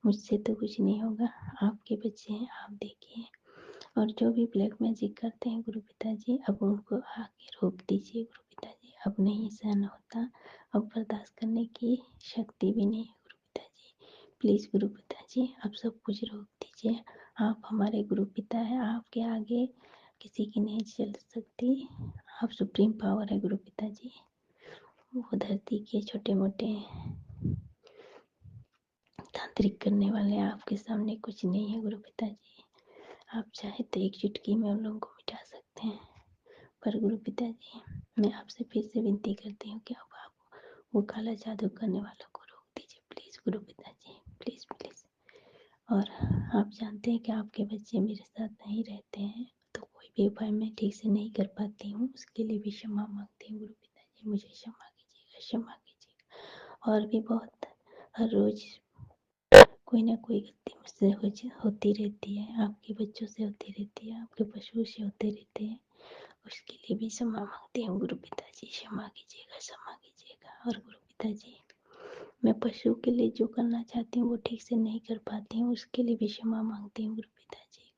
मुझसे तो कुछ नहीं होगा, आपके बच्चे हैं आप देखिए। और जो भी ब्लैक मैजिक करते हैं गुरु पिताजी, अब उनको आके रोक दीजिए गुरु पिताजी, अब नहीं सहन होता, अब बर्दाश्त करने की शक्ति भी नहीं है गुरु पिताजी। प्लीज़ गुरु पिताजी अब सब कुछ रोक दीजिए, आप हमारे गुरु पिता हैं, आपके आगे किसी की नहीं चल सकती, आप सुप्रीम पावर है गुरु पिताजी। वो धरती के छोटे मोटे तांत्रिक करने वाले आपके सामने कुछ नहीं है गुरु पिताजी। आप चाहे तो एक चुटकी में उन लोगों को मिटा सकते हैं, पर गुरु पिताजी मैं आपसे फिर से विनती करती हूँ कि अब आप वो काला जादू करने वालों को रोक दीजिए प्लीज़ गुरु पिताजी, प्लीज़ प्लीज़। और आप जानते हैं कि आपके बच्चे मेरे साथ नहीं रहते हैं तो कोई भी उपाय मैं ठीक से नहीं कर पाती हूँ, उसके लिए भी क्षमा मांगती हूँ गुरु पिताजी, मुझे क्षमा कीजिएगा क्षमा कीजिएगा। और भी बहुत हर रोज कोई ना कोई गलती मुझसे होती रहती है, आपके बच्चों से होती रहती है, आपके पशुओं से होते रहते हैं, उसके लिए भी क्षमा मांगती हूँ। गुरु पिताजी क्षमा कीजिएगा, क्षमा कीजिएगा। और गुरु पिताजी, मैं पशु के लिए जो करना चाहती हूँ वो ठीक से नहीं कर पाती हूँ, उसके लिए भी क्षमा मांगती हूँ। गुरु पिताजी,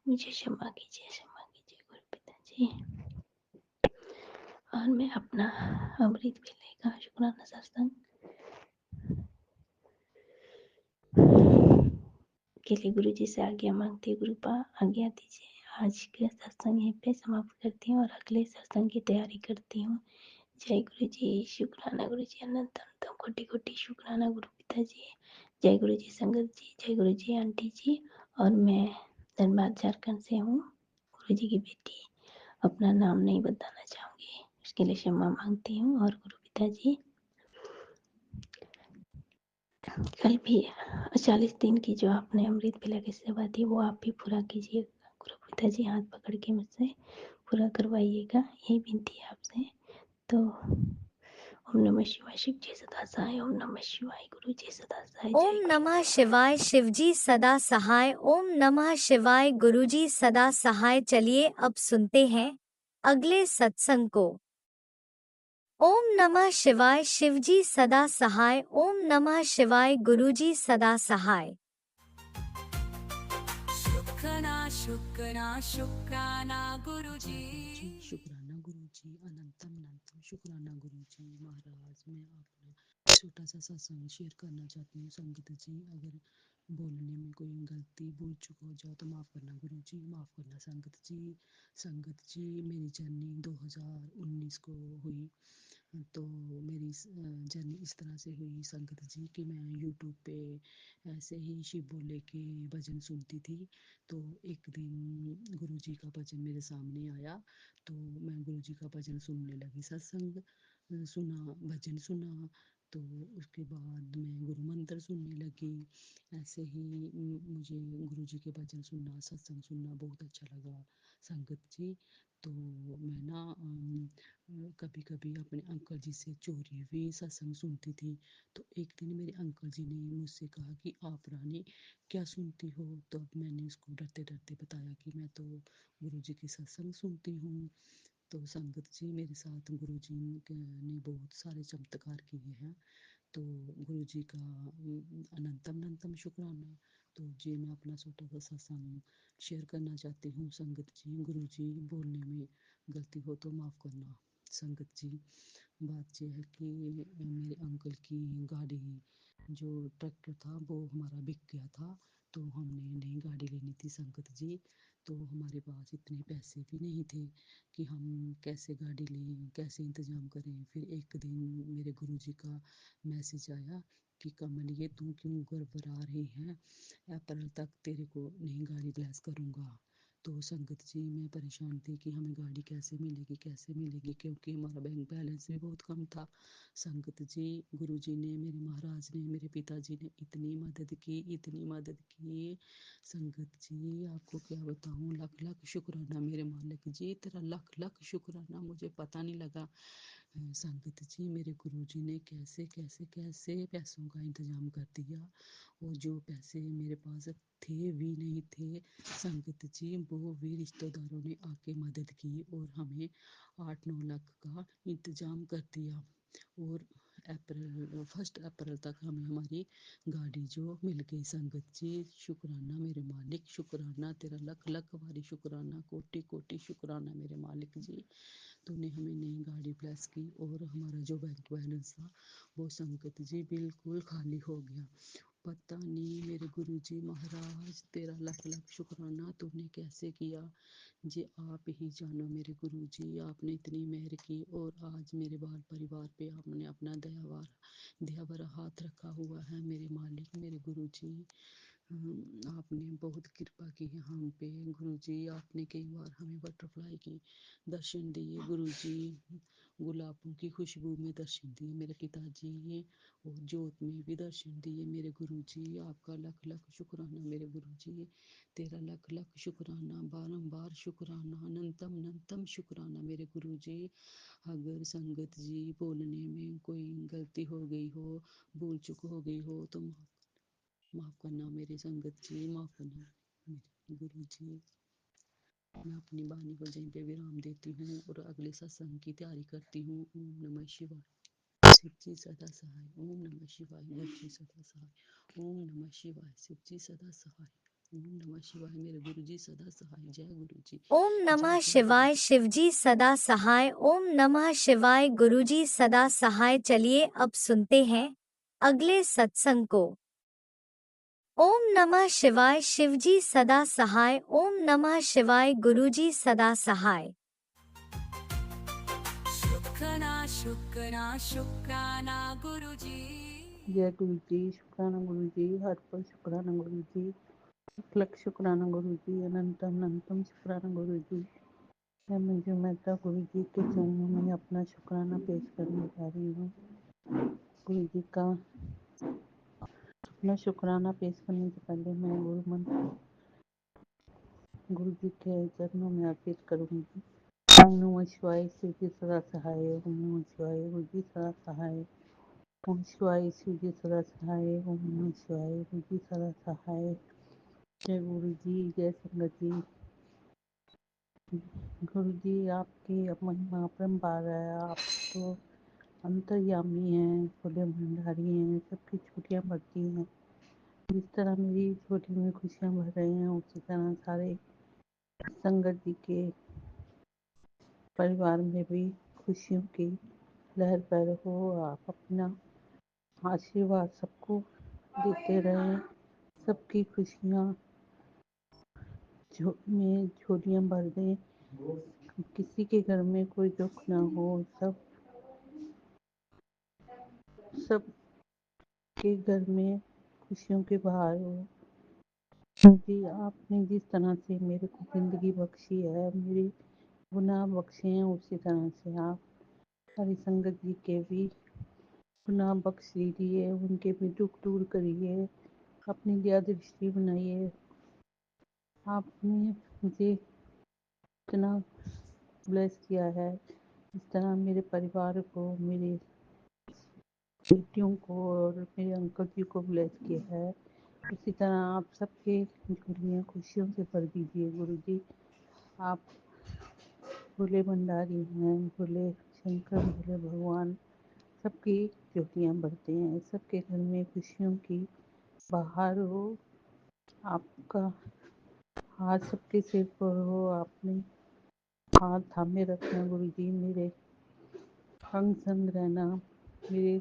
मुझे क्षमा कीजिए, क्षमा कीजिए गुरु पिताजी। और मैं अपना अमृत वेले का शुक्राना सत्संग के लिए गुरु जी से आज्ञा मांगती हूँ। गुरुपा आज्ञा दीजिए। आज के सत्संग यहीं पे समाप्त करती हूँ और अगले सत्संग की तैयारी करती हूँ। जय गुरु जी, शुक्राना गुरु जी, अनंत अनंत कोटि कोटि शुक्राना गुरु पिताजी। जय गुरु जी संगत जी, जय गुरु जी आंटी जी। और मैं धनबाद झारखंड से हूँ, गुरु जी की बेटी। अपना नाम नहीं बताना चाहूँगी, उसके लिए क्षमा मांगती हूँ। और गुरु पिताजी, कल भी 40 दिन की जो आपने अमृत वेला की सेवा दी वो आप भी पूरा कीजिएगा। गुरु पिताजी, हाथ पकड़ के मुझसे पूरा करवाइएगा, यही विनती है आपसे। तो ओम नमः शिवाय, शिव जी सदा सहाय। ओम नमः शिवाय, गुरु जी सदा सहाय। ओम नमः शिवाय, शिवजी सदा सहाय। ओम नमः शिवाय, गुरुजी सदा सहाय। चलिए अब सुनते हैं अगले सत्संग को। ओम नमः शिवाय, शिवजी सदा सहाय। ओम नमः शिवाय, गुरुजी सदा सहाय। शुक्राना शुक्राना शुक्राना गुरुजी जी शुक्राना गुरु जी, अनंतम अनंतम शुक्राना गुरु जी। महाराज, मैं अपना छोटा सा सत्संग शेयर करना चाहती हूँ। संगत जी, अगर बोलने में कोई गलती भूल चुक हो जाओ तो माफ़ करना गुरु जी, माफ़ करना संगत जी। संगत जी, मेरी जर्नी 2019 को हुई। तो मेरी जर्नी इस तरह से हुई संगत जी कि मैं यूट्यूब पे ऐसे ही शिव बोले के भजन सुनती थी। तो एक दिन गुरु जी का भजन मेरे सामने आया, तो मैं गुरु जी का भजन सुनने लगी। सत्संग सुना, भजन सुना, तो उसके बाद मैं गुरु मंत्र सुनने लगी। ऐसे ही मुझे गुरु जी के भजन सुनना, सत्संग सुनना बहुत अच्छा लगा संगत जी। तो मैं ना कभी कभी अपने अंकल जी से चोरी हुई सत्संग सुनती थी। तो एक दिन मेरे अंकल जी ने मुझसे कहा कि आप रानी क्या सुनती हो? तो अब मैंने उसको डरते डरते बताया कि मैं तो गुरु जी की सत्संग सुनती हूँ। तो संगत जी, मेरे साथ गुरु जी ने बहुत सारे चमत्कार किए हैं। तो गुरु जी का अनंतम अनंतम शुक्राना। तो जी, मैं अपना छोटा सा सत्संग शेयर करना चाहती हूँ संगत जी। गुरु जी, बोलने में गलती हो तो माफ़ करना संगत जी। बात यह है कि मेरे अंकल की गाड़ी, जो ट्रैक्टर था वो हमारा बिक गया था। तो हमने नई गाड़ी लेनी थी संगत जी। तो हमारे पास इतने पैसे भी नहीं थे कि हम कैसे गाड़ी लें, कैसे इंतज़ाम करें। फिर एक दिन मेरे गुरुजी का मैसेज आया कि कमल, ये तू क्यों घबरा रही है, अप्रैल तक तेरे को नई गाड़ी ब्लेस करूँगा। तो संगत जी, मैं परेशान थी कि हमें गाड़ी कैसे मिलेगी, कैसे मिलेगी, क्योंकि हमारा बैंक बैलेंस भी बहुत कम था। संगत जी, गुरु जी ने, मेरे महाराज ने, मेरे पिताजी ने इतनी मदद की, इतनी मदद की संगत जी, आपको क्या बताऊँ। लाख लाख शुक्राना मेरे मालिक जी, तेरा लाख लाख शुक्राना। मुझे पता नहीं लगा संगत जी, मेरे गुरु जी ने कैसे कैसे कैसे पैसों का इंतजाम कर दिया। और जो पैसे मेरे पास थे भी नहीं थे संगत जी, वो भी रिश्तेदारों ने आके मदद की और हमें 8-9 लाख का इंतजाम कर दिया। और अप्रैल 1 अप्रैल तक हमें हमारी गाड़ी जो मिल गई संगत जी। शुक्राना मेरे मालिक, शुक्राना तेरा लख लख बारी शुक्राना, कोटि कोटि शुक्राना मेरे मालिक जी। तूने हमें नई गाड़ी ब्लेस की और हमारा जो बैंक बैलेंस था वो संगत जी बिल्कुल खाली हो गया। पता नहीं मेरे गुरु जी महाराज, तेरा लाख लाख शुक्राना, तूने कैसे किया जी, आप ही जानो मेरे गुरु जी। आपने इतनी मेहर की और आज मेरे बाल परिवार पे आपने अपना दया भरा हाथ रखा हुआ है मेरे मालिक, मेरे गुरु जी। आपने बहुत कृपा की है हम पे गुरु जी। आपने कई बार हमें बटरफ्लाई की दर्शन दिए गुरु जी, गुलाबों की खुशबू में दर्शन दिए मेरे पिताजी, और जोत में भी दर्शन दिए मेरे गुरु जी। आपका लख लख शुक्राना मेरे गुरु जी, तेरा लख लख शुक्राना, बारंबार शुक्राना, अनंतम अनंतम शुक्राना मेरे गुरु जी। अगर संगत जी बोलने में कोई गलती हो गई हो, भूल चूक हो गई हो तो माफ़ करना मेरे संगत जी, माफ़ करना मेरे गुरु जी। मैं अपनी वाणी को यहीं पे विराम देती हूँ और अगले सत्संग की तैयारी करती हूँ। ओम नमः शिवाय। शिव जी सदा सहाय। ओम नमः शिवाय। गुरु जी सदा सहाय। ओम नमः शिवाय। शिव जी सदा सहाय। ओम नमः शिवाय। मेरे गुरु जी सदा सहाय। जय गुरु जी। ओम नमः जय जय गुरु शिवाय। जी। शिवजी सदा सहाय। ओम नमः शिवाय। गुरुजी सदा सहाय। चलिए अब सुनते हैं अगले सत्संग को। ओम नमः शिवाय। शिवजी सदा सहाय। ओम नमः शिवाय। गुरुजी सदा सहाय। शुक्राना शुक्राना शुक्राना गुरुजी। जय गुरु जी। शुक्राना गुरु जी। हर पल शुक्राना गुरु जी। लख लख शुक्राना गुरु जी। अनंतम अनंतम शुक्राना गुरु जी। मैं मंजू मेहता गुरु जी के चरणों में अपना शुक्राना पेश करने जा रही हूँ। गुरु जी का अपना शुक्राना पेश करने से पहले मैं गुरु मंत्र गुरु जी के चरणों में अर्पित करूँगी। ओम नमः शिवाय। शिव जी सदा सहाय। ओम नमः शिवाय। गुरु जी सदा सहाय। ओम शिवाय। शिव जी सदा सहाय। ओम नमः शिवाय। गुरु जी सदा सहाय। जय गुरु जी। जय संगत जी। गुरु जी आपकी महिमा अपरंपार है। आप तो अंतर्यामी हैं, खुले भंडारी हैं, सबकी छुट्टियाँ भरती हैं। जिस तरह मेरी छोटी में खुशियाँ भर रही हैं, उसी तरह सारे संगत जी के परिवार में भी खुशियों की लहर पैदा हो। आप अपना आशीर्वाद सबको देते रहें। सबकी खुशियाँ में झोलियाँ भर दें। किसी के घर में कोई दुख ना हो। सब के घर में खुशियों की बहार हो। जी आपने जिस तरह से मेरे को ज़िंदगी बख्शी है, मेरे गुनाह बख्शे हैं, उसी तरह से आप हरि संगत जी के भी गुनाह बख्श दीजिए। उनके भी दुख दूर करिए। अपनी दया दृष्टि बनाइए। आपने मुझे इतना ब्लेस किया है, इस तरह मेरे परिवार को, मेरे बेटियों को और मेरे अंकल जी को ब्लेस किया है, उसी तरह आप सबके झोलियाँ खुशियों से भर दीजिए। गुरु जी आप भोले भंडारी हैं, भोले शंकर, भोले भगवान सबकी झोलियाँ भरते हैं। सबके घर में खुशियों की बहार हो। आपका हाथ सबके सिर पर हो। आपने हाथ थामे रखना गुरु जी। मेरे अंग संग रहना। मेरे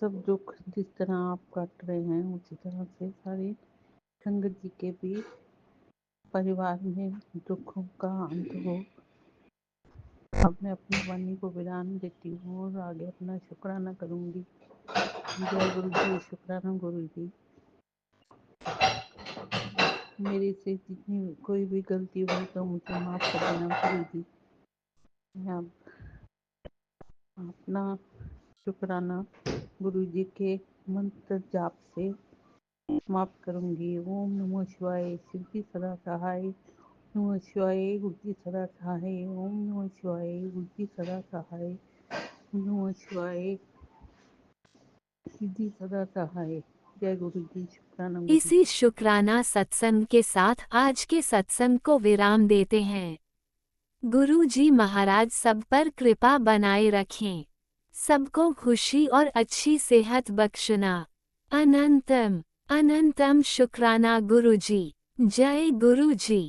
सब दुख जिस तरह आप काट रहे हैं, उसी तरह से सारे संगत जी के भी परिवार में दुखों का अंत हो। अब मैं अपनी वाणी को विराम देती हूँ और आगे अपना शुक्राना करूँगी। जय गुरु जी। शुक्राना गुरु जी। मेरे से जितनी कोई भी गलती हुई तो मुझे माफ़ कर देना गुरु जी। मैं अब अपना शुक्राना गुरु जी के मंत्र जाप से समाप्त करूँगी। ओम नमः शिवाय। शिव जी सदा सहाय। नमः शिवाय। गुरु जी सदा सहाय। ओम नमः शिवाय। गुरु जी सदा सहाय। नमः शिवाय। शिव जी सदा सहाय। जय गुरु जी। शुक्राना गुरु जी। इसी शुक्राना सत्संग के साथ आज के सत्संग को विराम देते हैं। गुरु जी महाराज सब पर कृपा बनाए रखें। सबको खुशी और अच्छी सेहत बख्शना। अनंतम अनंतम शुक्राना गुरु जी। जय गुरु जी।